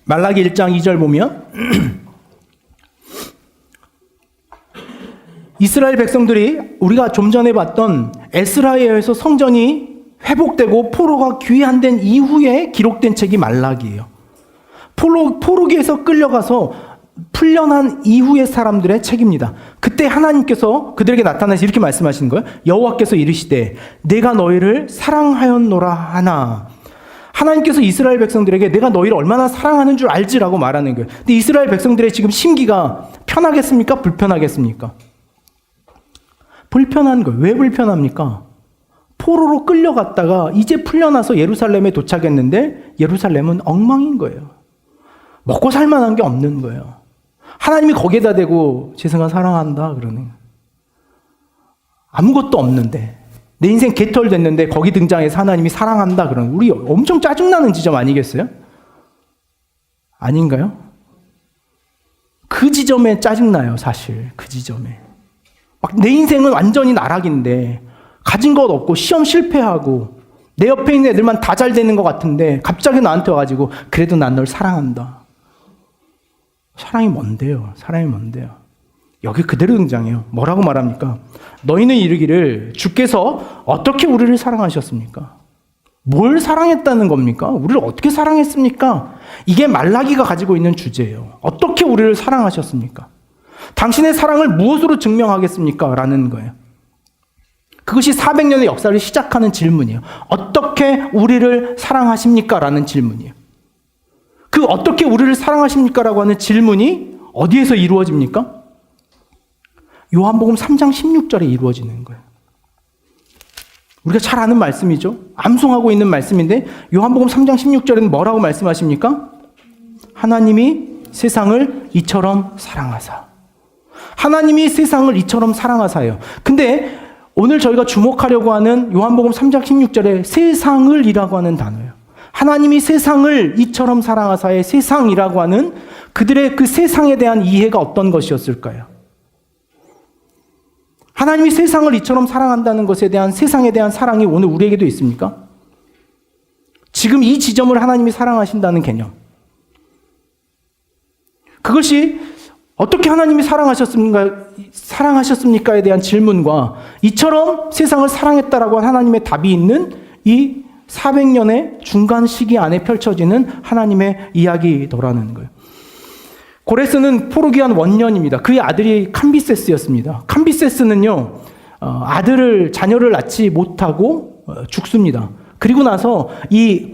말라기 1장 2절 보면 이스라엘 백성들이 우리가 좀 전에 봤던 에스라에 의해서 성전이 회복되고 포로가 귀환된 이후에 기록된 책이 말라기예요. 포로기에서 끌려가서 풀려난 이후의 사람들의 책입니다. 그때 하나님께서 그들에게 나타나서 이렇게 말씀하시는 거예요. 여호와께서 이르시되 내가 너희를 사랑하였노라 하나. 하나님께서 이스라엘 백성들에게 내가 너희를 얼마나 사랑하는 줄 알지라고 말하는 거예요. 근데 이스라엘 백성들의 지금 심기가 편하겠습니까? 불편하겠습니까? 불편한 거예요. 왜 불편합니까? 포로로 끌려갔다가 이제 풀려나서 예루살렘에 도착했는데 예루살렘은 엉망인 거예요. 먹고 살만한 게 없는 거예요. 하나님이 거기에다 대고 재승아 사랑한다 그러는 거예요. 아무것도 없는데 내 인생 개털됐는데 거기 등장해서 하나님이 사랑한다 그러는 우리 엄청 짜증나는 지점 아니겠어요? 아닌가요? 그 지점에 짜증나요. 사실 그 지점에 막 내 인생은 완전히 나락인데 가진 것 없고 시험 실패하고 내 옆에 있는 애들만 다 잘 되는 것 같은데 갑자기 나한테 와가지고 그래도 난 널 사랑한다. 사랑이 뭔데요? 사랑이 뭔데요? 여기 그대로 등장해요. 뭐라고 말합니까? 너희는 이르기를 주께서 어떻게 우리를 사랑하셨습니까? 뭘 사랑했다는 겁니까? 우리를 어떻게 사랑했습니까? 이게 말라기가 가지고 있는 주제예요. 어떻게 우리를 사랑하셨습니까? 당신의 사랑을 무엇으로 증명하겠습니까? 라는 거예요. 그것이 400년의 역사를 시작하는 질문이에요. 어떻게 우리를 사랑하십니까? 라는 질문이에요. 그 어떻게 우리를 사랑하십니까? 라고 하는 질문이 어디에서 이루어집니까? 요한복음 3장 16절에 이루어지는 거예요. 우리가 잘 아는 말씀이죠. 암송하고 있는 말씀인데 요한복음 3장 16절에는 뭐라고 말씀하십니까? 하나님이 세상을 이처럼 사랑하사. 하나님이 세상을 이처럼 사랑하사요. 근데 오늘 저희가 주목하려고 하는 요한복음 3장 16절에 세상을 이라고 하는 단어예요. 하나님이 세상을 이처럼 사랑하사의 세상이라고 하는 그들의 그 세상에 대한 이해가 어떤 것이었을까요? 하나님이 세상을 이처럼 사랑한다는 것에 대한 세상에 대한 사랑이 오늘 우리에게도 있습니까? 지금 이 지점을 하나님이 사랑하신다는 개념. 그것이 어떻게 하나님이 사랑하셨습니까에 대한 질문과 이처럼 세상을 사랑했다라고 한 하나님의 답이 있는 이 400년의 중간 시기 안에 펼쳐지는 하나님의 이야기더라는 거예요. 고레스는 포르기안 원년입니다. 그의 아들이 캄비세스였습니다. 캄비세스는요, 자녀를 낳지 못하고 죽습니다. 그리고 나서 이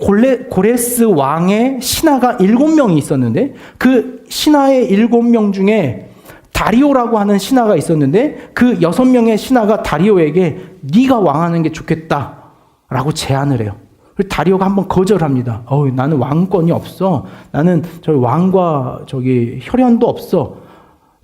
고레스 왕의 신하가 7명이 있었는데 그 신하의 7명 중에 다리오라고 하는 신하가 있었는데 그 6명의 신하가 다리오에게 네가 왕하는 게 좋겠다라고 제안을 해요. 다리오가 한번 거절합니다. 나는 왕권이 없어. 나는 왕과 혈연도 없어.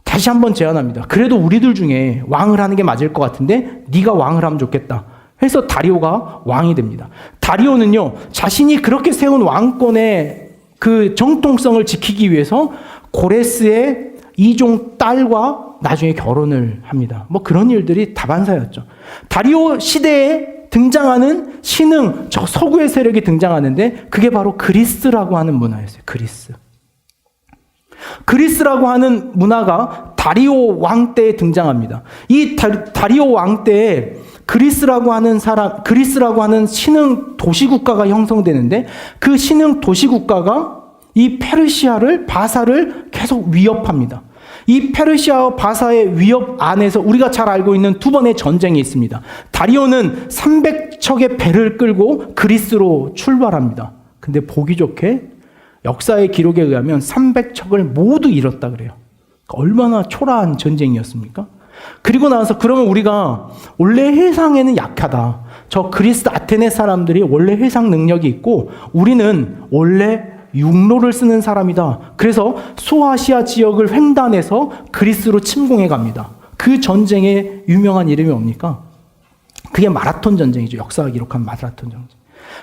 다시 한번 제안합니다. 그래도 우리들 중에 왕을 하는 게 맞을 것 같은데 네가 왕을 하면 좋겠다. 해서 다리오가 왕이 됩니다. 다리오는요, 자신이 그렇게 세운 왕권의 그 정통성을 지키기 위해서 고레스의 이종 딸과 나중에 결혼을 합니다. 뭐 그런 일들이 다반사였죠. 다리오 시대에 등장하는 신흥, 저 서구의 세력이 등장하는데 그게 바로 그리스라고 하는 문화였어요. 그리스라고 하는 문화가 다리오 왕 때에 등장합니다. 이 다리오 왕 때에 그리스라고 하는 신흥 도시국가가 형성되는데 그 신흥 도시국가가 이 페르시아를, 바사를 계속 위협합니다. 이 페르시아와 바사의 위협 안에서 우리가 잘 알고 있는 두 번의 전쟁이 있습니다. 다리오는 300척의 배를 끌고 그리스로 출발합니다. 근데 보기 좋게 역사의 기록에 의하면 300척을 모두 잃었다 그래요. 얼마나 초라한 전쟁이었습니까? 그리고 나서 그러면 우리가 원래 해상에는 약하다. 저 그리스 아테네 사람들이 원래 해상 능력이 있고 우리는 원래 육로를 쓰는 사람이다. 그래서 소아시아 지역을 횡단해서 그리스로 침공해 갑니다. 그 전쟁의 유명한 이름이 뭡니까? 그게 마라톤 전쟁이죠. 역사가 기록한 마라톤 전쟁.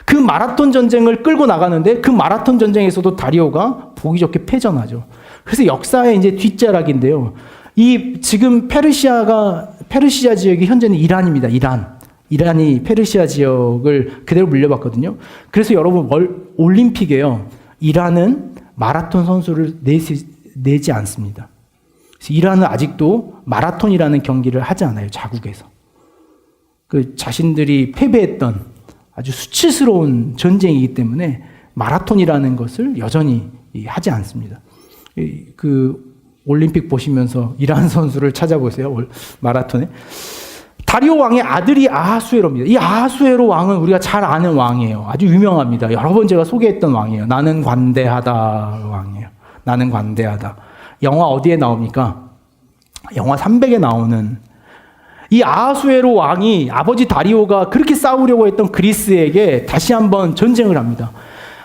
그 마라톤 전쟁을 끌고 나가는데 그 마라톤 전쟁에서도 다리오가 보기 좋게 패전하죠. 그래서 역사의 이제 뒷자락인데요. 이 지금 페르시아 지역이 현재는 이란입니다. 이란이 페르시아 지역을 그대로 물려봤거든요. 그래서 여러분 올림픽에요. 이란은 마라톤 선수를 내지 않습니다. 그래서 이란은 아직도 마라톤이라는 경기를 하지 않아요. 자국에서. 그 자신들이 패배했던 아주 수치스러운 전쟁이기 때문에 마라톤이라는 것을 여전히 하지 않습니다. 그 올림픽 보시면서 이란 선수를 찾아보세요. 마라톤에. 다리오 왕의 아들이 아하수에로입니다. 이 아하수에로 왕은 우리가 잘 아는 왕이에요. 아주 유명합니다. 여러 번 제가 소개했던 왕이에요. 나는 관대하다 왕이에요. 나는 관대하다. 영화 어디에 나옵니까? 영화 300에 나오는 이 아하수에로 왕이 아버지 다리오가 그렇게 싸우려고 했던 그리스에게 다시 한번 전쟁을 합니다.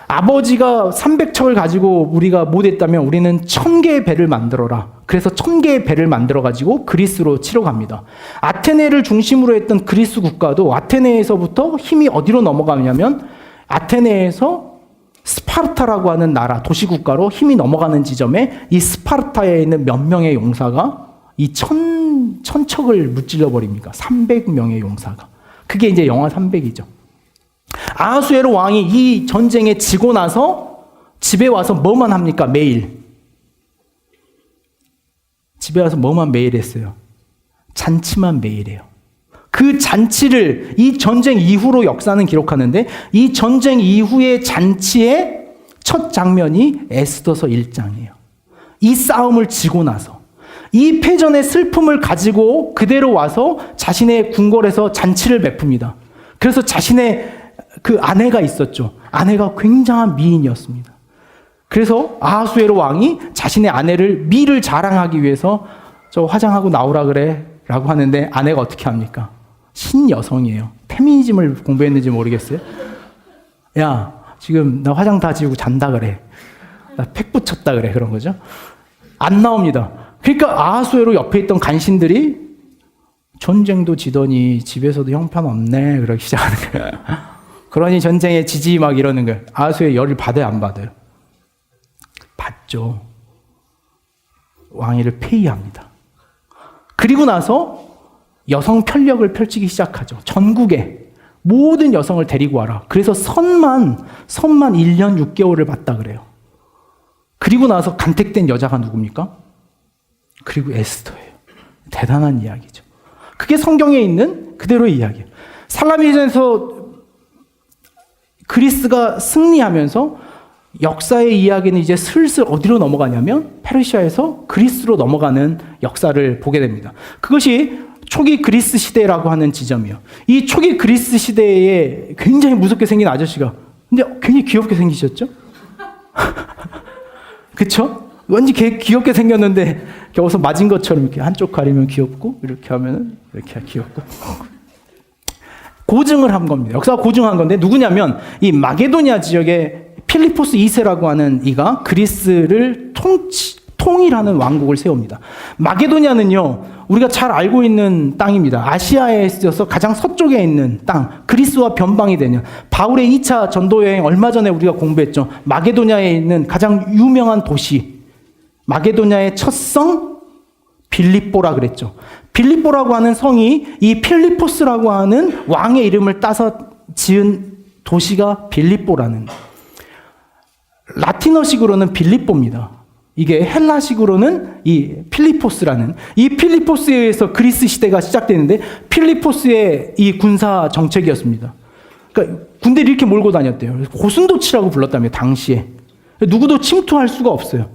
아버지가 300척을 가지고 우리가 못했다면 우리는 1000개의 배를 만들어라. 그래서 1000개의 배를 만들어가지고 그리스로 치러 갑니다. 아테네를 중심으로 했던 그리스 국가도 아테네에서부터 힘이 어디로 넘어가냐면 아테네에서 스파르타라고 하는 나라, 도시국가로 힘이 넘어가는 지점에 이 스파르타에 있는 몇 명의 용사가 이 천척을 무찔러 버립니까? 300명의 용사가. 그게 이제 영하 300이죠. 아하수에로 왕이 이 전쟁에 지고 나서 집에 와서 뭐만 합니까? 매일. 집에 와서 뭐만 매일 했어요? 잔치만 매일 해요. 그 잔치를 이 전쟁 이후로 역사는 기록하는데 이 전쟁 이후의 잔치의 첫 장면이 에스더서 1장이에요. 이 싸움을 지고 나서 이 패전의 슬픔을 가지고 그대로 와서 자신의 궁궐에서 잔치를 베풉니다. 그래서 자신의 그 아내가 있었죠. 아내가 굉장한 미인이었습니다. 그래서 아하수에로 왕이 자신의 아내를 미를 자랑하기 위해서 저 화장하고 나오라 그래 라고 하는데 아내가 어떻게 합니까? 신여성이에요. 페미니즘을 공부했는지 모르겠어요. 야, 지금 나 화장 다 지우고 잔다 그래. 나 팩 붙였다 그래. 그런 거죠. 안 나옵니다. 그러니까 아하수에로 옆에 있던 간신들이 전쟁도 지더니 집에서도 형편없네 그러기 시작하는 거예요. 그러니 전쟁에 지지 막 이러는 거예요. 아하수에 열을 받아요, 안 받아요? 받죠. 왕위를 폐위합니다. 그리고 나서 여성 편력을 펼치기 시작하죠. 전국에 모든 여성을 데리고 와라. 그래서 선만 1년 6개월을 받다 그래요. 그리고 나서 간택된 여자가 누굽니까? 그리고 에스더예요. 대단한 이야기죠. 그게 성경에 있는 그대로의 이야기예요. 살라미전에서 그리스가 승리하면서 역사의 이야기는 이제 슬슬 어디로 넘어가냐면 페르시아에서 그리스로 넘어가는 역사를 보게 됩니다. 그것이 초기 그리스 시대라고 하는 지점이에요. 이 초기 그리스 시대에 굉장히 무섭게 생긴 아저씨가 근데 굉장히 귀엽게 생기셨죠? 그쵸? 왠지 귀엽게 생겼는데 겨우서 맞은 것처럼 이렇게 한쪽 가리면 귀엽고 이렇게 하면 이렇게 귀엽고 고증을 한 겁니다. 역사가 고증한 건데 누구냐면 이 마게도니아 지역의 필리포스 2세라고 하는 이가 그리스를 통일하는 왕국을 세웁니다. 마게도니아는요, 우리가 잘 알고 있는 땅입니다. 아시아에 있어서 가장 서쪽에 있는 땅, 그리스와 변방이 되는 바울의 2차 전도 여행 얼마 전에 우리가 공부했죠. 마게도니아에 있는 가장 유명한 도시, 마게도니아의 첫 성 빌립보라 그랬죠. 빌립보라고 하는 성이 이 필리포스라고 하는 왕의 이름을 따서 지은 도시가 빌립보라는, 라틴어식으로는 빌립보입니다. 이게 헬라식으로는 이 필리포스라는, 이 필리포스에 의해서 그리스 시대가 시작되는데 필리포스의 이 군사 정책이었습니다. 그러니까 군대를 이렇게 몰고 다녔대요. 고슴도치라고 불렀다며 당시에. 누구도 침투할 수가 없어요.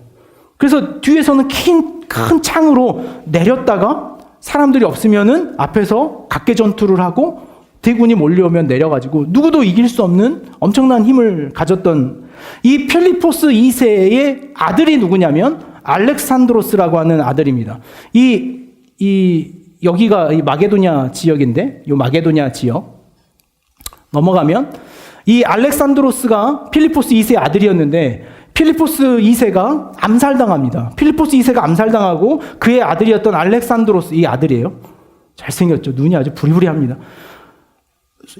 그래서 뒤에서는 큰 창으로 내렸다가 사람들이 없으면은 앞에서 각계 전투를 하고 대군이 몰려오면 내려가지고 누구도 이길 수 없는 엄청난 힘을 가졌던 이 필리포스 2세의 아들이 누구냐면 알렉산드로스라고 하는 아들입니다. 여기가 이 마게도냐 지역인데, 이 마게도냐 지역 넘어가면 이 알렉산드로스가 필리포스 2세의 아들이었는데 필리포스 2세가 암살당합니다. 필리포스 2세가 암살당하고 그의 아들이었던 알렉산드로스, 이 아들이에요. 잘생겼죠. 눈이 아주 부리부리합니다.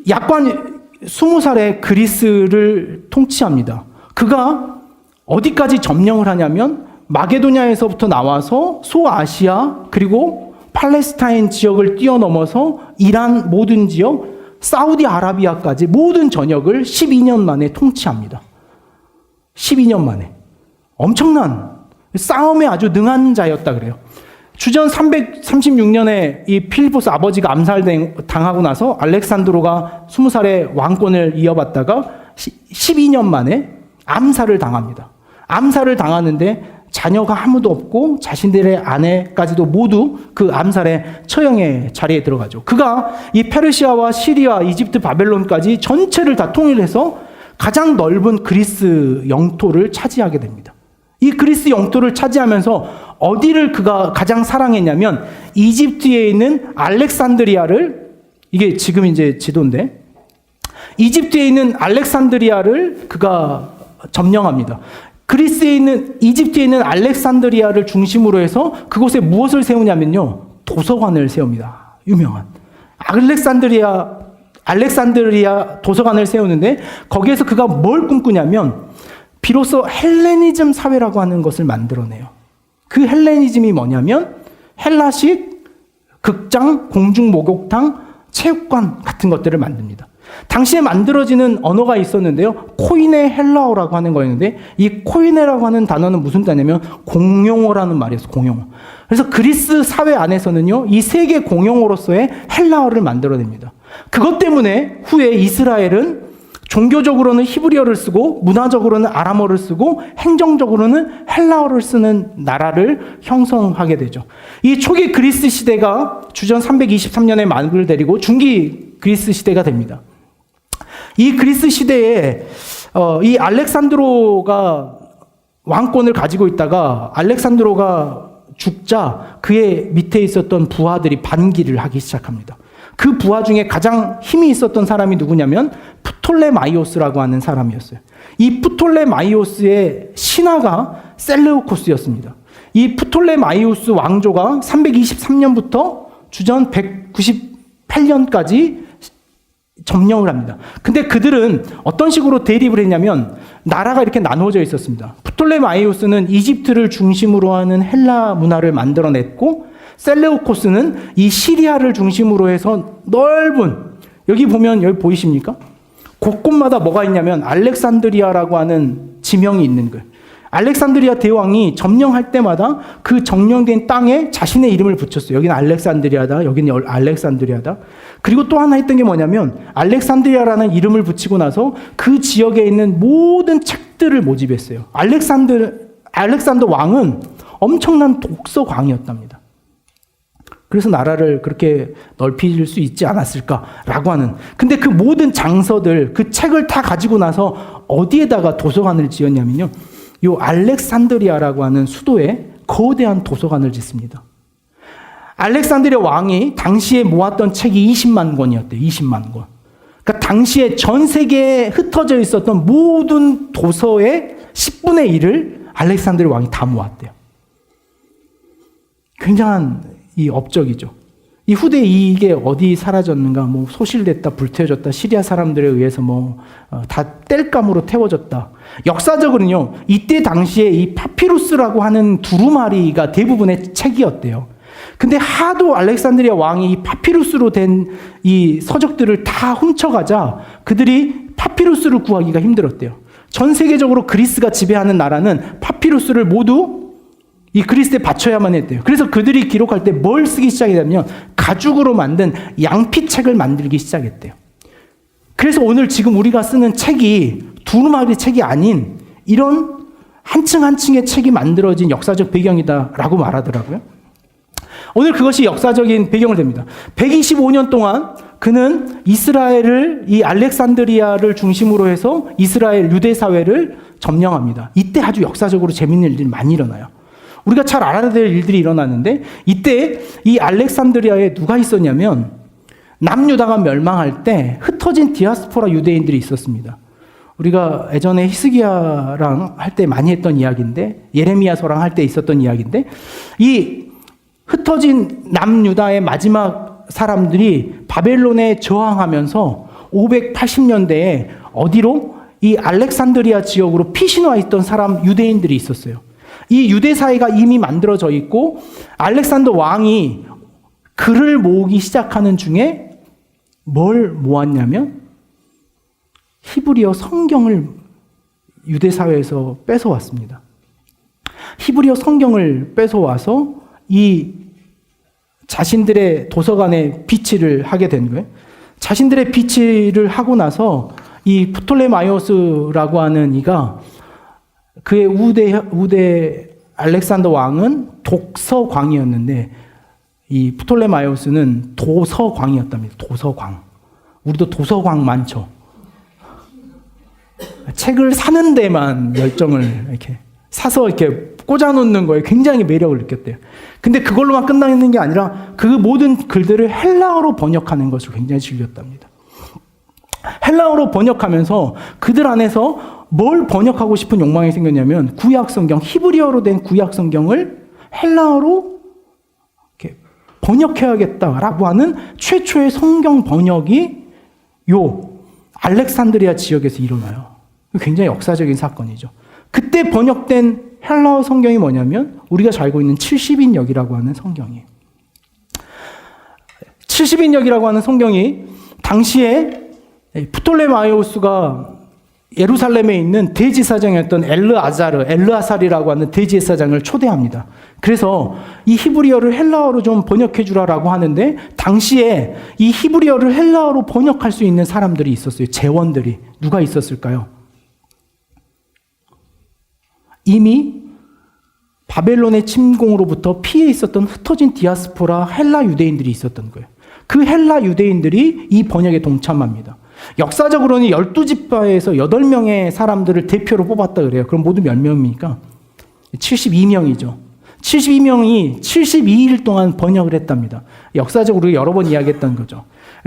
약관 20살에 그리스를 통치합니다. 그가 어디까지 점령을 하냐면 마게도냐에서부터 나와서 소아시아 그리고 팔레스타인 지역을 뛰어넘어서 이란 모든 지역, 사우디아라비아까지 모든 전역을 12년 만에 통치합니다. 12년 만에. 엄청난 싸움에 아주 능한 자였다 그래요. 주전 336년에 이 필리포스 아버지가 암살당하고 나서 알렉산드로가 20살에 왕권을 이어받다가 12년 만에 암살을 당합니다. 암살을 당하는데 자녀가 아무도 없고 자신들의 아내까지도 모두 그 암살의 처형의 자리에 들어가죠. 그가 이 페르시아와 시리아, 이집트, 바벨론까지 전체를 다 통일해서 가장 넓은 그리스 영토를 차지하게 됩니다. 이 그리스 영토를 차지하면서 어디를 그가 가장 사랑했냐면 이집트에 있는 알렉산드리아를, 이게 지금 이제 지도인데, 이집트에 있는 알렉산드리아를 그가 점령합니다. 그리스에 있는, 이집트에 있는 알렉산드리아를 중심으로 해서 그곳에 무엇을 세우냐면요, 도서관을 세웁니다. 유명한 알렉산드리아 도서관을 세우는데, 거기에서 그가 뭘 꿈꾸냐면 비로소 헬레니즘 사회라고 하는 것을 만들어내요. 그 헬레니즘이 뭐냐면 헬라식 극장, 공중 목욕탕, 체육관 같은 것들을 만듭니다. 당시에 만들어지는 언어가 있었는데요, 코이네 헬라어라고 하는 거였는데, 이 코이네라고 하는 단어는 무슨 단어냐면 공용어라는 말이었어요. 공용어. 그래서 그리스 사회 안에서는요, 이 세계 공용어로서의 헬라어를 만들어냅니다. 그것 때문에 후에 이스라엘은 종교적으로는 히브리어를 쓰고 문화적으로는 아람어를 쓰고 행정적으로는 헬라어를 쓰는 나라를 형성하게 되죠. 이 초기 그리스 시대가 주전 323년에 만국을 데리고 중기 그리스 시대가 됩니다. 이 그리스 시대에 이 알렉산드로가 왕권을 가지고 있다가 알렉산드로가 죽자 그의 밑에 있었던 부하들이 반기를 하기 시작합니다. 그 부하 중에 가장 힘이 있었던 사람이 누구냐면 프톨레마이오스라고 하는 사람이었어요. 이 프톨레마이오스의 신하가 셀레우코스였습니다. 이 프톨레마이오스 왕조가 323년부터 주전 198년까지 점령을 합니다. 근데 그들은 어떤 식으로 대립을 했냐면 나라가 이렇게 나누어져 있었습니다. 프톨레마이오스는 이집트를 중심으로 하는 헬라 문화를 만들어냈고, 셀레우코스는 이 시리아를 중심으로 해서 넓은, 여기 보면 여기 보이십니까? 곳곳마다 뭐가 있냐면 알렉산드리아라고 하는 지명이 있는 거예요. 알렉산드리아 대왕이 점령할 때마다 그 점령된 땅에 자신의 이름을 붙였어요. 여기는 알렉산드리아다, 여기는 알렉산드리아다. 그리고 또 하나 했던 게 뭐냐면 알렉산드리아라는 이름을 붙이고 나서 그 지역에 있는 모든 책들을 모집했어요. 알렉산더 왕은 엄청난 독서광이었답니다. 그래서 나라를 그렇게 넓힐 수 있지 않았을까라고 하는. 근데 그 모든 장서들, 그 책을 다 가지고 나서 어디에다가 도서관을 지었냐면요, 요 알렉산드리아라고 하는 수도에 거대한 도서관을 짓습니다. 알렉산드리아 왕이 당시에 모았던 책이 20만 권이었대요. 20만 권. 그러니까 당시에 전 세계에 흩어져 있었던 모든 도서의 10분의 1을 알렉산드리아 왕이 다 모았대요. 굉장한 이 업적이죠. 이 후대에 이게 어디 사라졌는가, 뭐 소실됐다, 불태워졌다, 시리아 사람들에 의해서 다 땔감으로 태워졌다. 역사적으로는요, 이때 당시에 이 파피루스라고 하는 두루마리가 대부분의 책이었대요. 근데 하도 알렉산드리아 왕이 이 파피루스로 된 이 서적들을 다 훔쳐가자 그들이 파피루스를 구하기가 힘들었대요. 전 세계적으로 그리스가 지배하는 나라는 파피루스를 모두 이 그리스에 바쳐야만 했대요. 그래서 그들이 기록할 때 뭘 쓰기 시작했냐면 가죽으로 만든 양피책을 만들기 시작했대요. 그래서 오늘 지금 우리가 쓰는 책이 두루마리 책이 아닌 이런 한 층 한 층의 책이 만들어진 역사적 배경이다라고 말하더라고요. 오늘 그것이 역사적인 배경을 됩니다. 125년 동안 그는 이스라엘을, 이 알렉산드리아를 중심으로 해서 이스라엘 유대 사회를 점령합니다. 이때 아주 역사적으로 재밌는 일들이 많이 일어나요. 우리가 잘 알아야 될 일들이 일어나는데, 이때 이 알렉산드리아에 누가 있었냐면 남유다가 멸망할 때 흩어진 디아스포라 유대인들이 있었습니다. 우리가 예전에 히스기야랑 할 때 많이 했던 이야기인데, 예레미야서랑 할 때 있었던 이야기인데, 이 흩어진 남유다의 마지막 사람들이 바벨론에 저항하면서 580년대에 어디로? 이 알렉산드리아 지역으로 피신와 있던 사람 유대인들이 있었어요. 이 유대 사회가 이미 만들어져 있고 알렉산더 왕이 글을 모으기 시작하는 중에 뭘 모았냐면 히브리어 성경을 유대 사회에서 뺏어왔습니다. 히브리어 성경을 뺏어와서 이 자신들의 도서관에 비치를 하게 된 거예요. 자신들의 비치를 하고 나서 이 프톨레마이오스라고 하는 이가 그의 우대 알렉산더 왕은 독서광이었는데 이 프톨레마이오스는 도서광이었답니다. 도서광. 우리도 도서광 많죠. 책을 사는 데만 열정을 이렇게 사서 이렇게 꽂아놓는 거에 굉장히 매력을 느꼈대요. 근데 그걸로만 끝나는 게 아니라 그 모든 글들을 헬라어로 번역하는 것을 굉장히 즐겼답니다. 헬라어로 번역하면서 그들 안에서 뭘 번역하고 싶은 욕망이 생겼냐면 구약 성경, 히브리어로 된 구약 성경을 헬라어로 이렇게 번역해야겠다라고 하는 최초의 성경 번역이 요 알렉산드리아 지역에서 일어나요. 굉장히 역사적인 사건이죠. 그때 번역된 헬라어 성경이 뭐냐면 우리가 잘 알고 있는 70인역이라고 하는 성경이에요. 70인역이라고 하는 성경이 당시에 프톨레마이오스가 예루살렘에 있는 대제사장이었던 엘르아살이라고 하는 대제사장을 초대합니다. 그래서 이 히브리어를 헬라어로 좀 번역해 주라라고 하는데 당시에 이 히브리어를 헬라어로 번역할 수 있는 사람들이 있었어요. 제원들이. 누가 있었을까요? 이미 바벨론의 침공으로부터 피해 있었던 흩어진 디아스포라 헬라 유대인들이 있었던 거예요. 그 헬라 유대인들이 이 번역에 동참합니다. 역사적으로는 12지파에서 8명의 사람들을 대표로 뽑았다 그래요. 그럼 모두 몇 명입니까? 72명이죠. 72명이 72일 동안 번역을 했답니다. 역사적으로 여러 번 이야기했던 거죠.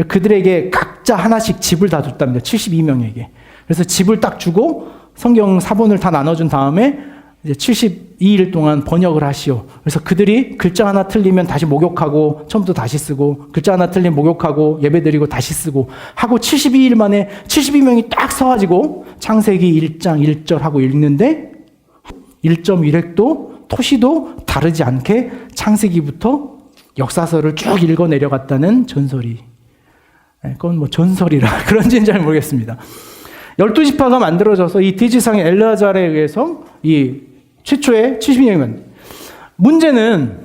그들에게 각자 하나씩 집을 다 줬답니다. 72명에게. 그래서 집을 딱 주고 성경 사본을 다 나눠준 다음에 이제 72일 동안 번역을 하시오. 그래서 그들이 글자 하나 틀리면 다시 목욕하고 처음부터 다시 쓰고 글자 하나 틀리면 목욕하고 예배드리고 다시 쓰고 하고 72일 만에 72명이 딱 서가지고 창세기 1장 1절 하고 읽는데 1.1획도 토시도 다르지 않게 창세기부터 역사서를 쭉 읽어 내려갔다는 전설이. 그건 뭐 전설이라 그런지는 잘 모르겠습니다. 12지파가 만들어져서 이 대지상의 엘르아잘에 의해서 이 최초의 70년이면 문제는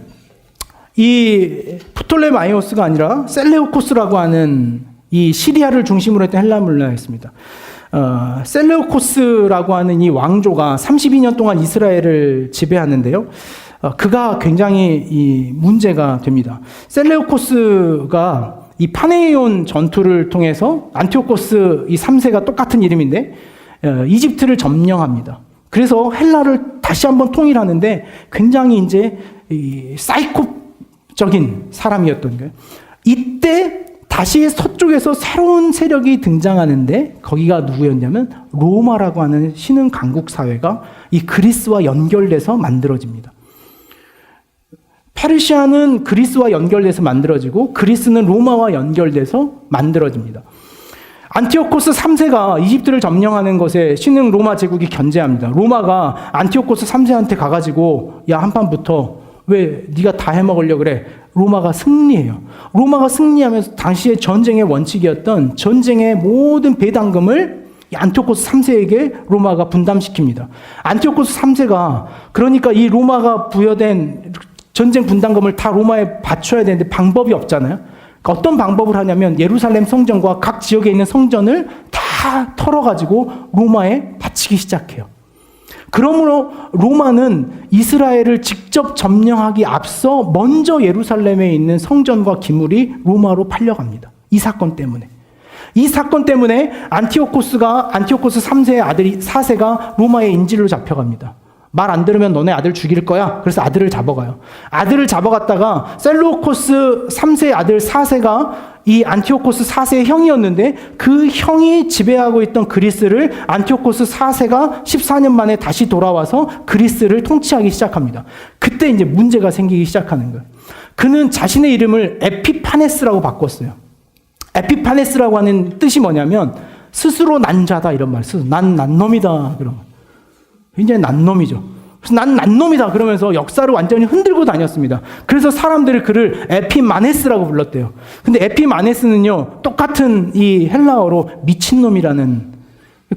이 프톨레마이오스가 아니라 셀레우코스라고 하는 이 시리아를 중심으로 했던 헬라 문화였습니다. 셀레우코스라고 하는 이 왕조가 32년 동안 이스라엘을 지배하는데요. 그가 굉장히 이 문제가 됩니다. 셀레우코스가 이 파네이온 전투를 통해서 안티오코스 이 3세가 똑같은 이름인데 이집트를 점령합니다. 그래서 헬라를 다시 한번 통일하는데 굉장히 이제 이 사이코적인 사람이었던 거예요. 이때 다시 서쪽에서 새로운 세력이 등장하는데 거기가 누구였냐면 로마라고 하는 신흥 강국 사회가 이 그리스와 연결돼서 만들어집니다. 페르시아는 그리스와 연결돼서 만들어지고 그리스는 로마와 연결돼서 만들어집니다. 안티오코스 3세가 이집트를 점령하는 것에 신흥 로마 제국이 견제합니다. 로마가 안티오코스 3세한테 가가지고 야 한판 붙어. 왜 네가 다 해먹으려고 그래. 로마가 승리해요. 로마가 승리하면서 당시의 전쟁의 원칙이었던 전쟁의 모든 배당금을 안티오코스 3세에게 로마가 분담시킵니다. 안티오코스 3세가 그러니까 이 로마가 부여된 전쟁 분담금을 다 로마에 바쳐야 되는데 방법이 없잖아요. 그러니까 어떤 방법을 하냐면 예루살렘 성전과 각 지역에 있는 성전을 다 털어가지고 로마에 바치기 시작해요. 그러므로 로마는 이스라엘을 직접 점령하기 앞서 먼저 예루살렘에 있는 성전과 기물이 로마로 팔려갑니다. 이 사건 때문에. 이 사건 때문에 안티오코스 3세의 아들이 4세가 로마의 인질로 잡혀갑니다. 말 안 들으면 너네 아들 죽일 거야. 그래서 아들을 잡아가요. 아들을 잡아갔다가 셀루코스 3세의 아들 4세가 이 안티오코스 4세의 형이었는데 그 형이 지배하고 있던 그리스를 안티오코스 4세가 14년 만에 다시 돌아와서 그리스를 통치하기 시작합니다. 그때 이제 문제가 생기기 시작하는 거예요. 그는 자신의 이름을 에피파네스라고 바꿨어요. 에피파네스라고 하는 뜻이 뭐냐면 스스로 난 자다 이런 말. 난 놈이다 그런 말. 굉장히 난 놈이죠. 그래서 난 난 놈이다 그러면서 역사를 완전히 흔들고 다녔습니다. 그래서 사람들이 그를 에피마네스라고 불렀대요. 근데 에피마네스는요 똑같은 이 헬라어로 미친놈이라는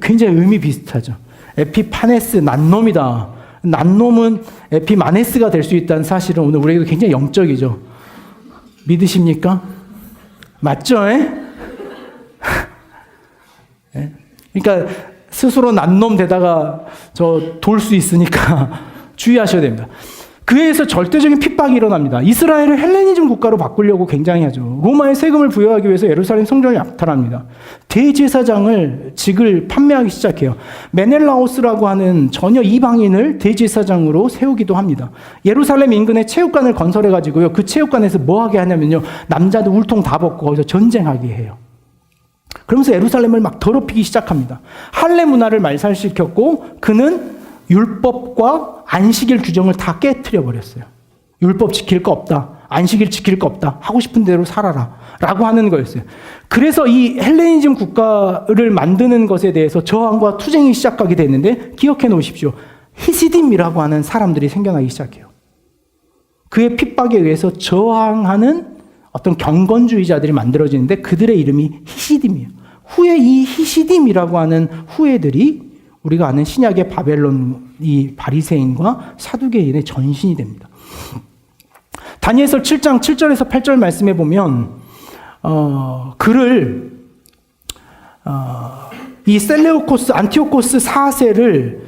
굉장히 의미 비슷하죠. 에피파네스 난 놈이다. 난 놈은 에피마네스가 될 수 있다는 사실은 오늘 우리에게도 굉장히 영적이죠. 믿으십니까? 맞죠? 그러니까 스스로 난 놈 되다가 저 돌 수 있으니까 주의하셔야 됩니다. 그에 의해서 절대적인 핍박이 일어납니다. 이스라엘을 헬레니즘 국가로 바꾸려고 굉장히 하죠. 로마에 세금을 부여하기 위해서 예루살렘 성전을 약탈합니다. 대제사장을 직을 판매하기 시작해요. 메넬라오스라고 하는 전혀 이방인을 대제사장으로 세우기도 합니다. 예루살렘 인근에 체육관을 건설해가지고요. 그 체육관에서 뭐 하게 하냐면요. 남자들 울통 다 벗고 거기서 전쟁하게 해요. 그러면서 예루살렘을 막 더럽히기 시작합니다. 할례 문화를 말살시켰고 그는 율법과 안식일 규정을 다 깨트려 버렸어요. 율법 지킬 거 없다. 안식일 지킬 거 없다. 하고 싶은 대로 살아라. 라고 하는 거였어요. 그래서 이 헬레니즘 국가를 만드는 것에 대해서 저항과 투쟁이 시작하게 됐는데 기억해 놓으십시오. 히시딤이라고 하는 사람들이 생겨나기 시작해요. 그의 핍박에 의해서 저항하는 어떤 경건주의자들이 만들어지는데 그들의 이름이 히시딤이에요. 후에 이 히시딤이라고 하는 후예들이 우리가 아는 신약의 바벨론 이 바리새인과 사두개인의 전신이 됩니다. 다니엘서 7장 7절에서 8절 말씀해 보면 그를 이 셀레우코스 안티오코스 4세를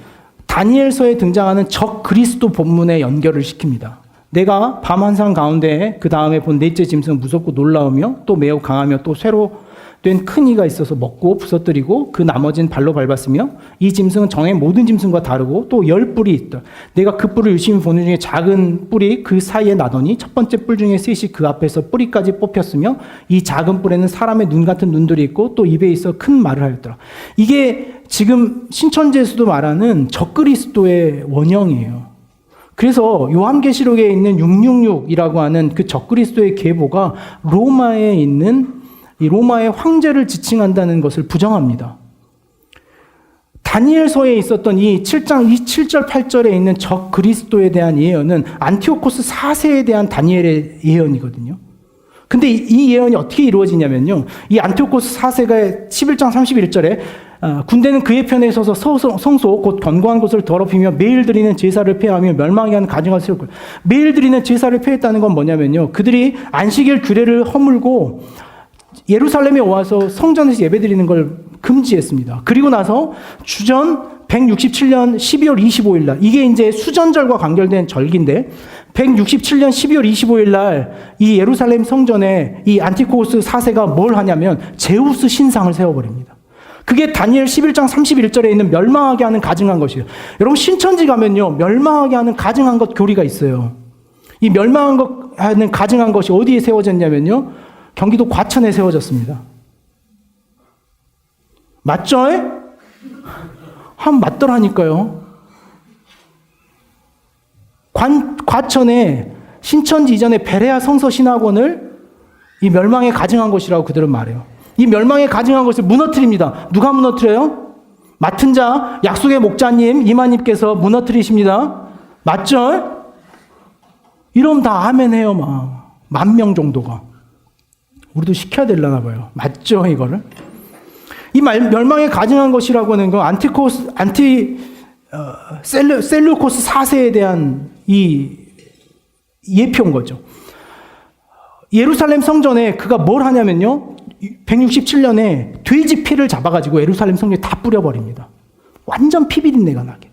다니엘서에 등장하는 적 그리스도 본문에 연결을 시킵니다. 내가 밤 환상 가운데 그 다음에 본 넷째 짐승은 무섭고 놀라우며 또 매우 강하며 또 쇠로 된 큰 이가 있어서 먹고 부서뜨리고 그 나머지는 발로 밟았으며 이 짐승은 정의 모든 짐승과 다르고 또 10뿔이 있다. 내가 그 뿔을 유심히 보는 중에 작은 뿔이 그 사이에 나더니 첫 번째 뿔 중에 셋이 그 앞에서 뿌리까지 뽑혔으며 이 작은 뿔에는 사람의 눈 같은 눈들이 있고 또 입에 있어 큰 말을 하였더라. 이게 지금 신천지에서도 말하는 적그리스도의 원형이에요. 그래서 요한계시록에 있는 666이라고 하는 그 적그리스도의 계보가 로마에 있는 이 로마의 황제를 지칭한다는 것을 부정합니다. 다니엘서에 있었던 이 7장 7절 8절에 있는 적 그리스도에 대한 예언은 안티오코스 4세에 대한 다니엘의 예언이거든요. 근데 이 예언이 어떻게 이루어지냐면요. 이 안티오코스 4세가 11장 31절에 군대는 그의 편에 서서 성소 곧 견고한 곳을 더럽히며 매일 드리는 제사를 폐하며 멸망하게 하는 가증을 세울 거예요. 매일 드리는 제사를 폐했다는 건 뭐냐면요. 그들이 안식일 규례를 허물고 예루살렘에 와서 성전에서 예배드리는 걸 금지했습니다. 그리고 나서 주전 167년 12월 25일 날 이게 이제 수전절과 관련된 절기인데 167년 12월 25일 날 이 예루살렘 성전에 이 안티코스 4세가 뭘 하냐면 제우스 신상을 세워버립니다. 그게 다니엘 11장 31절에 있는 멸망하게 하는 가증한 것이에요. 여러분 신천지 가면요. 멸망하게 하는 가증한 것 교리가 있어요. 이 멸망하는 가증한 것이 어디에 세워졌냐면요. 경기도 과천에 세워졌습니다. 맞죠? 맞더라니까요. 과천에 신천지 이전에 베레아 성서 신학원을 이 멸망에 가증한 것이라고 그들은 말해요. 이 멸망에 가증한 것을 무너뜨립니다. 누가 무너뜨려요? 맡은 자, 약속의 목자님, 이마님께서 무너뜨리십니다. 맞죠? 이러면 다 아멘 해요, 막. 10,000명 정도가. 우리도 시켜야 되려나 봐요. 맞죠, 이거를? 이 멸망에 가증한 것이라고 하는 건 셀루코스 4세에 대한 이 예표인 거죠. 예루살렘 성전에 그가 뭘 하냐면요. 167년에 돼지 피를 잡아가지고 예루살렘 성전에 다 뿌려버립니다. 완전 피비린내가 나게.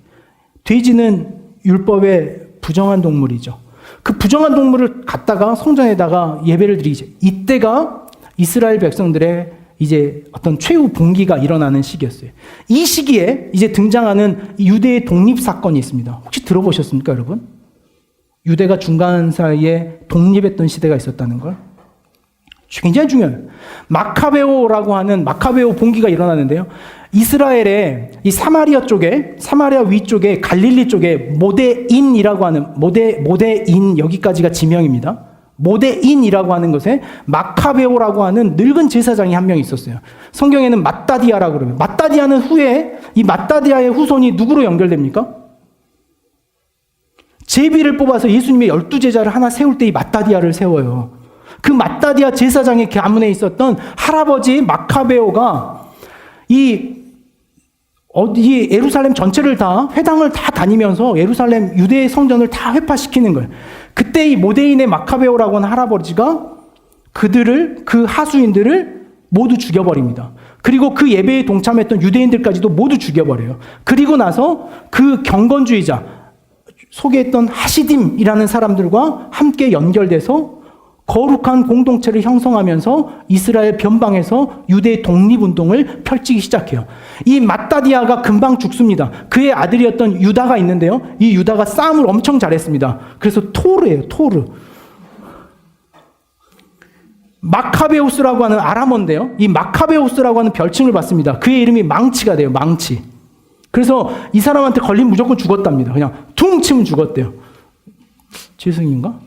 돼지는 율법에 부정한 동물이죠. 그 부정한 동물을 갖다가 성전에다가 예배를 드리죠. 이때가 이스라엘 백성들의 이제 어떤 최후 봉기가 일어나는 시기였어요. 이 시기에 이제 등장하는 유대의 독립 사건이 있습니다. 혹시 들어보셨습니까, 여러분? 유대가 중간 사이에 독립했던 시대가 있었다는 걸. 굉장히 중요해요. 마카베오라고 하는 마카베오 봉기가 일어나는데요. 이스라엘의 이 사마리아 쪽에, 사마리아 위쪽에, 갈릴리 쪽에 모데인이라고 하는, 모데인, 여기까지가 지명입니다. 모데인이라고 하는 것에 마카베오라고 하는 늙은 제사장이 한 명 있었어요. 성경에는 마따디아라고 그러면. 마따디아는 후에, 이 마따디아의 후손이 누구로 연결됩니까? 제비를 뽑아서 예수님의 12제자를 하나 세울 때 이 마따디아를 세워요. 그 마따디아 제사장의 가문에 있었던 할아버지 마카베오가 이 예루살렘 전체를 다 회당을 다 다니면서 예루살렘 유대의 성전을 다 회파시키는 거예요. 그때 이 모데인의 마카베오라고 하는 할아버지가 그 하수인들을 모두 죽여버립니다. 그리고 그 예배에 동참했던 유대인들까지도 모두 죽여버려요. 그리고 나서 그 경건주의자, 소개했던 하시딤이라는 사람들과 함께 연결돼서 거룩한 공동체를 형성하면서 이스라엘 변방에서 유대 독립운동을 펼치기 시작해요. 이 마따디아가 금방 죽습니다. 그의 아들이었던 유다가 있는데요. 이 유다가 싸움을 엄청 잘했습니다. 그래서 토르예요, 토르. 마카베우스라고 하는 아람어인데요. 이 마카베우스라고 하는 별칭을 받습니다. 그의 이름이 망치가 돼요, 망치. 그래서 이 사람한테 걸리면 무조건 죽었답니다. 그냥 퉁 치면 죽었대요. 죄승인가?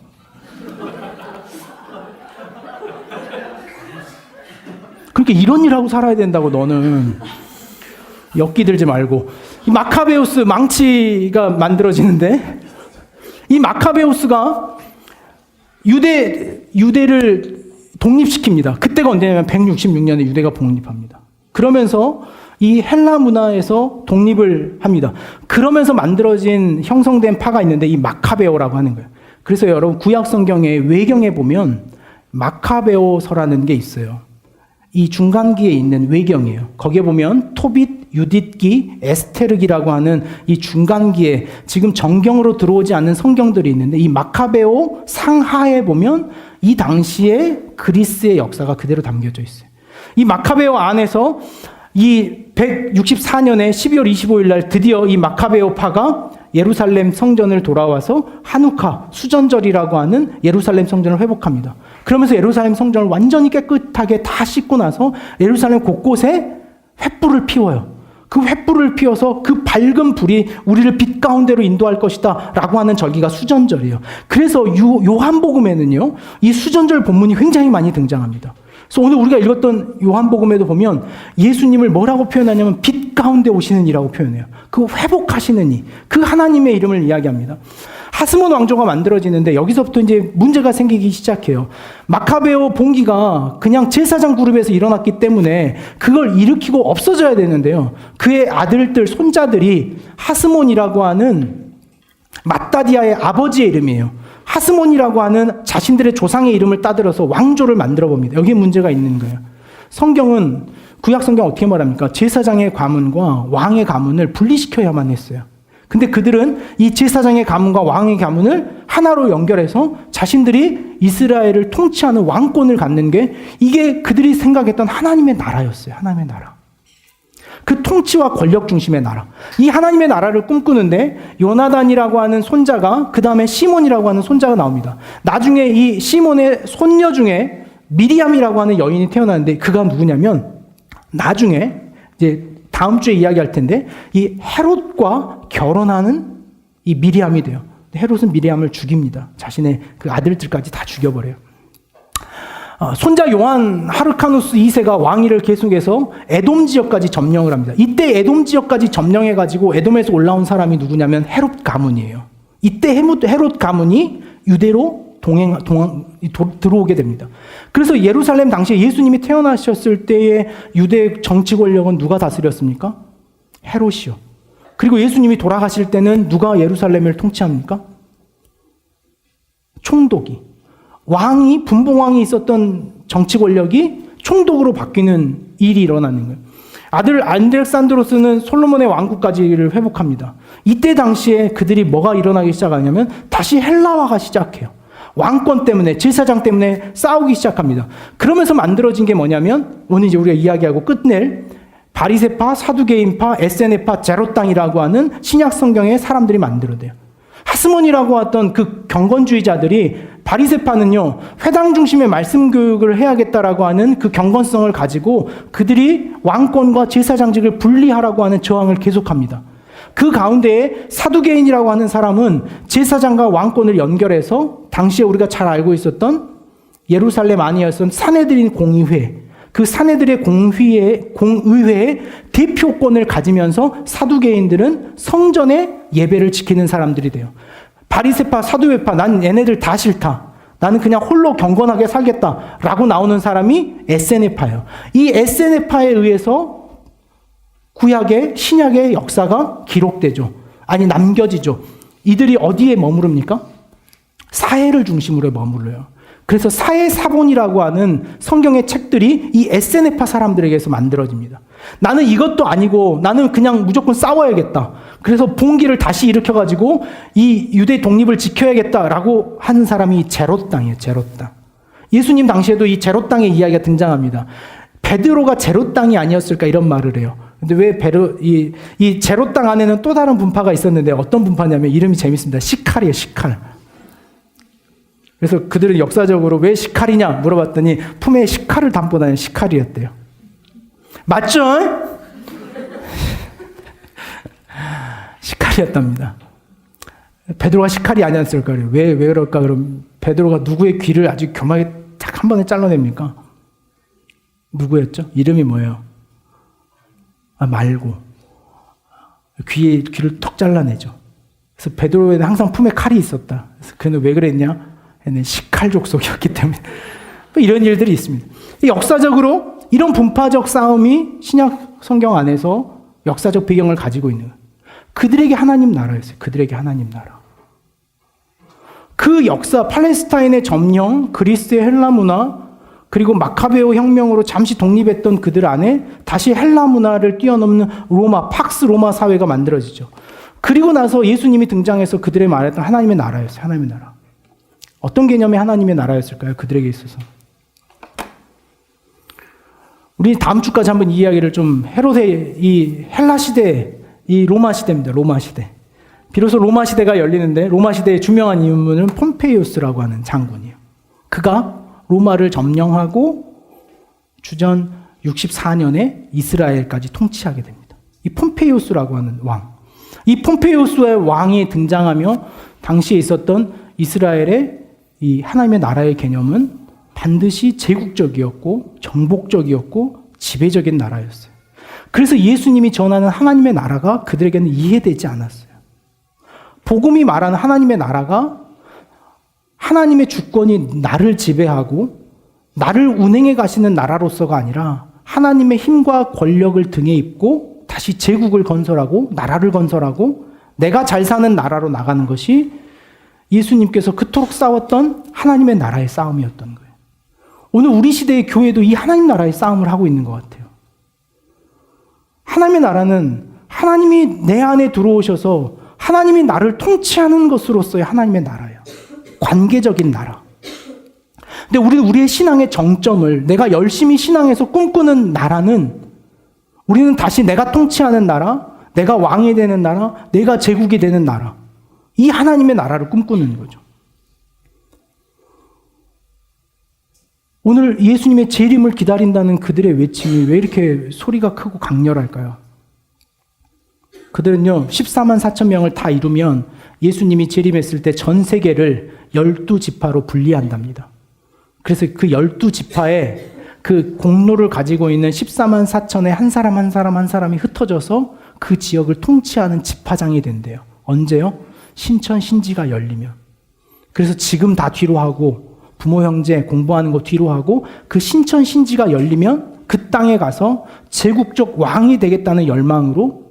그러니까 이런 일 하고 살아야 된다고 너는. 엮기들지 말고. 이 마카베우스 망치가 만들어지는데 이 마카베우스가 유대를 독립시킵니다. 그때가 언제냐면 166년에 유대가 독립합니다. 그러면서 이 헬라 문화에서 독립을 합니다. 그러면서 만들어진 형성된 파가 있는데 이 마카베오라고 하는 거예요. 그래서 여러분 구약 성경의 외경에 보면 마카베오서라는 게 있어요. 이 중간기에 있는 외경이에요. 거기에 보면 토빗, 유딧기, 에스테르기라고 하는 이 중간기에 지금 정경으로 들어오지 않는 성경들이 있는데 이 마카베오 상하에 보면 이 당시에 그리스의 역사가 그대로 담겨져 있어요. 이 마카베오 안에서 이 164년에 12월 25일 날 드디어 이 마카베오 파가 예루살렘 성전을 돌아와서 하누카 수전절이라고 하는 예루살렘 성전을 회복합니다. 그러면서 예루살렘 성전을 완전히 깨끗하게 다 씻고 나서 예루살렘 곳곳에 횃불을 피워요. 그 횃불을 피워서 그 밝은 불이 우리를 빛 가운데로 인도할 것이다 라고 하는 절기가 수전절이에요. 그래서 요한복음에는요, 이 수전절 본문이 굉장히 많이 등장합니다. 그래서 오늘 우리가 읽었던 요한복음에도 보면 예수님을 뭐라고 표현하냐면 빛 가운데 오시는 이라고 표현해요. 그 회복하시는 이, 그 하나님의 이름을 이야기합니다. 하스몬 왕조가 만들어지는데 여기서부터 이제 문제가 생기기 시작해요. 마카베오 봉기가 그냥 제사장 그룹에서 일어났기 때문에 그걸 일으키고 없어져야 되는데요. 그의 아들들, 손자들이 하스몬이라고 하는 마따디아의 아버지의 이름이에요. 하스몬이라고 하는 자신들의 조상의 이름을 따들어서 왕조를 만들어 봅니다. 여기에 문제가 있는 거예요. 성경은, 구약 성경 어떻게 말합니까? 제사장의 가문과 왕의 가문을 분리시켜야만 했어요. 근데 그들은 이 제사장의 가문과 왕의 가문을 하나로 연결해서 자신들이 이스라엘을 통치하는 왕권을 갖는 게 이게 그들이 생각했던 하나님의 나라였어요. 하나님의 나라. 그 통치와 권력 중심의 나라. 이 하나님의 나라를 꿈꾸는데 요나단이라고 하는 손자가, 그 다음에 시몬이라고 하는 손자가 나옵니다. 나중에 이 시몬의 손녀 중에 미리암이라고 하는 여인이 태어나는데 그가 누구냐면 나중에 이제 다음 주에 이야기할 텐데 이 헤롯과 결혼하는 이 미리암이 돼요. 헤롯은 미리암을 죽입니다. 자신의 그 아들들까지 다 죽여버려요. 손자 요한 하르카누스 2세가 왕위를 계속해서 에돔 지역까지 점령을 합니다. 이때 에돔 지역까지 점령해가지고 에돔에서 올라온 사람이 누구냐면 헤롯 가문이에요. 이때 헤롯 가문이 유대로 들어오게 됩니다. 그래서 예루살렘 당시에 예수님이 태어나셨을 때의 유대 정치 권력은 누가 다스렸습니까? 헤롯이요. 그리고 예수님이 돌아가실 때는 누가 예루살렘을 통치합니까? 총독이. 왕이, 분봉왕이 있었던 정치 권력이 총독으로 바뀌는 일이 일어나는 거예요. 아들 알렉산드로스는 솔로몬의 왕국까지를 회복합니다. 이때 당시에 그들이 뭐가 일어나기 시작하냐면 다시 헬라화가 시작해요. 왕권 때문에, 제사장 때문에 싸우기 시작합니다. 그러면서 만들어진 게 뭐냐면 오늘 이제 우리가 이야기하고 끝낼 바리새파, 사두개인파, 에세네파, 제롯당이라고 하는 신약 성경의 사람들이 만들어져요. 하스몬이라고 했던 그 경건주의자들이, 바리새파는요, 회당 중심의 말씀 교육을 해야겠다라고 하는 그 경건성을 가지고 그들이 왕권과 제사장직을 분리하라고 하는 저항을 계속합니다. 그 가운데에 사두개인이라고 하는 사람은 제사장과 왕권을 연결해서 당시에 우리가 잘 알고 있었던 예루살렘 안이었던 사내들인 공의회, 그 사내들의 공의회의 대표권을 가지면서 사두개인들은 성전의 예배를 지키는 사람들이 돼요. 바리새파, 사두개파, 난 얘네들 다 싫다. 나는 그냥 홀로 경건하게 살겠다라고 나오는 사람이 에세네파예요. 이 에세네파에 의해서 구약의, 신약의 역사가 기록되죠. 아니, 남겨지죠. 이들이 어디에 머무릅니까? 사해를 중심으로 머물러요. 그래서 사회사본이라고 하는 성경의 책들이 이 에세네파 사람들에게서 만들어집니다. 나는 이것도 아니고 나는 그냥 무조건 싸워야겠다. 그래서 봉기를 다시 일으켜가지고 이 유대 독립을 지켜야겠다라고 하는 사람이 제롯 땅이에요. 제롯 땅. 예수님 당시에도 이 제롯 땅의 이야기가 등장합니다. 베드로가 제롯 땅이 아니었을까 이런 말을 해요. 근데 왜 이 제롯 땅 안에는 또 다른 분파가 있었는데 어떤 분파냐면 이름이 재밌습니다. 시칼이에요. 시칼. 그래서 그들은 역사적으로 왜 시칼이냐 물어봤더니 품에 시칼을 담고 다니는 시칼이었대요. 맞죠? 시칼이었답니다. 베드로가 시칼이 아니었을까요? 왜 그럴까? 그럼 베드로가 누구의 귀를 아주 교묘하게 딱 한 번에 잘라냅니까? 누구였죠? 이름이 뭐예요? 말고. 귀를 턱 잘라내죠. 그래서 베드로에는 항상 품에 칼이 있었다. 그래서 그는 왜 그랬냐? 얘는 시칼 족속이었기 때문에. 이런 일들이 있습니다. 역사적으로 이런 분파적 싸움이 신약 성경 안에서 역사적 배경을 가지고 있는 거예요. 그들에게 하나님 나라였어요. 그들에게 하나님 나라. 그 역사, 팔레스타인의 점령, 그리스의 헬라 문화, 그리고 마카베오 혁명으로 잠시 독립했던 그들 안에 다시 헬라 문화를 뛰어넘는 로마, 팍스 로마 사회가 만들어지죠. 그리고 나서 예수님이 등장해서 그들의 말했던 하나님의 나라였어요. 하나님의 나라. 어떤 개념의 하나님의 나라였을까요? 그들에게 있어서. 우리 다음 주까지 한번 이 이야기를 좀 헤롯의 이 헬라 시대, 이 로마 시대입니다. 로마 시대. 비로소 로마 시대가 열리는데 로마 시대의 유명한 인물은 폼페이우스라고 하는 장군이에요. 그가 로마를 점령하고 주전 64년에 이스라엘까지 통치하게 됩니다. 이 폼페이우스라고 하는 왕. 이 폼페이우스의 왕이 등장하며 당시에 있었던 이스라엘의 이 하나님의 나라의 개념은 반드시 제국적이었고 정복적이었고 지배적인 나라였어요. 그래서 예수님이 전하는 하나님의 나라가 그들에게는 이해되지 않았어요. 복음이 말하는 하나님의 나라가 하나님의 주권이 나를 지배하고 나를 운행해 가시는 나라로서가 아니라 하나님의 힘과 권력을 등에 입고 다시 제국을 건설하고 나라를 건설하고 내가 잘 사는 나라로 나가는 것이 예수님께서 그토록 싸웠던 하나님의 나라의 싸움이었던 거예요. 오늘 우리 시대의 교회도 이 하나님 나라의 싸움을 하고 있는 것 같아요. 하나님의 나라는 하나님이 내 안에 들어오셔서 하나님이 나를 통치하는 것으로서의 하나님의 나라예요. 관계적인 나라. 근데 우리는 우리의 신앙의 정점을 내가 열심히 신앙에서 꿈꾸는 나라는 우리는 다시 내가 통치하는 나라, 내가 왕이 되는 나라, 내가 제국이 되는 나라. 이 하나님의 나라를 꿈꾸는 거죠. 오늘 예수님의 재림을 기다린다는 그들의 외침이 왜 이렇게 소리가 크고 강렬할까요? 그들은요, 14만 4천 명을 다 이루면 예수님이 재림했을 때 전 세계를 12지파로 분리한답니다. 그래서 그 12지파에 그 공로를 가지고 있는 14만 4천의 한 사람 한 사람 한 사람이 흩어져서 그 지역을 통치하는 지파장이 된대요. 언제요? 신천 신지가 열리면. 그래서 지금 다 뒤로 하고 부모 형제 공부하는 거 뒤로 하고 그 신천 신지가 열리면 그 땅에 가서 제국적 왕이 되겠다는 열망으로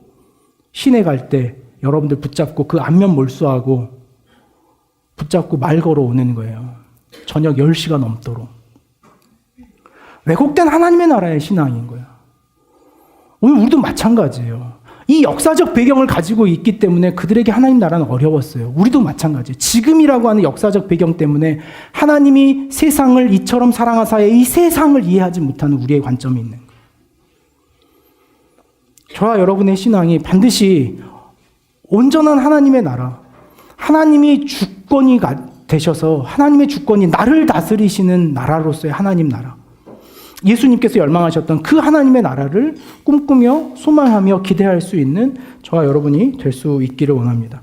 시내 갈 때 여러분들 붙잡고 그 안면 몰수하고 붙잡고 말 걸어오는 거예요. 저녁 10시가 넘도록. 왜곡된 하나님의 나라의 신앙인 거예요. 오늘 우리도 마찬가지예요. 이 역사적 배경을 가지고 있기 때문에 그들에게 하나님 나라는 어려웠어요. 우리도 마찬가지예요. 지금이라고 하는 역사적 배경 때문에 하나님이 세상을 이처럼 사랑하사에 이 세상을 이해하지 못하는 우리의 관점이 있는 거예요. 저와 여러분의 신앙이 반드시 온전한 하나님의 나라, 하나님이 주권이 되셔서 하나님의 주권이 나를 다스리시는 나라로서의 하나님 나라, 예수님께서 열망하셨던 그 하나님의 나라를 꿈꾸며 소망하며 기대할 수 있는 저와 여러분이 될 수 있기를 원합니다.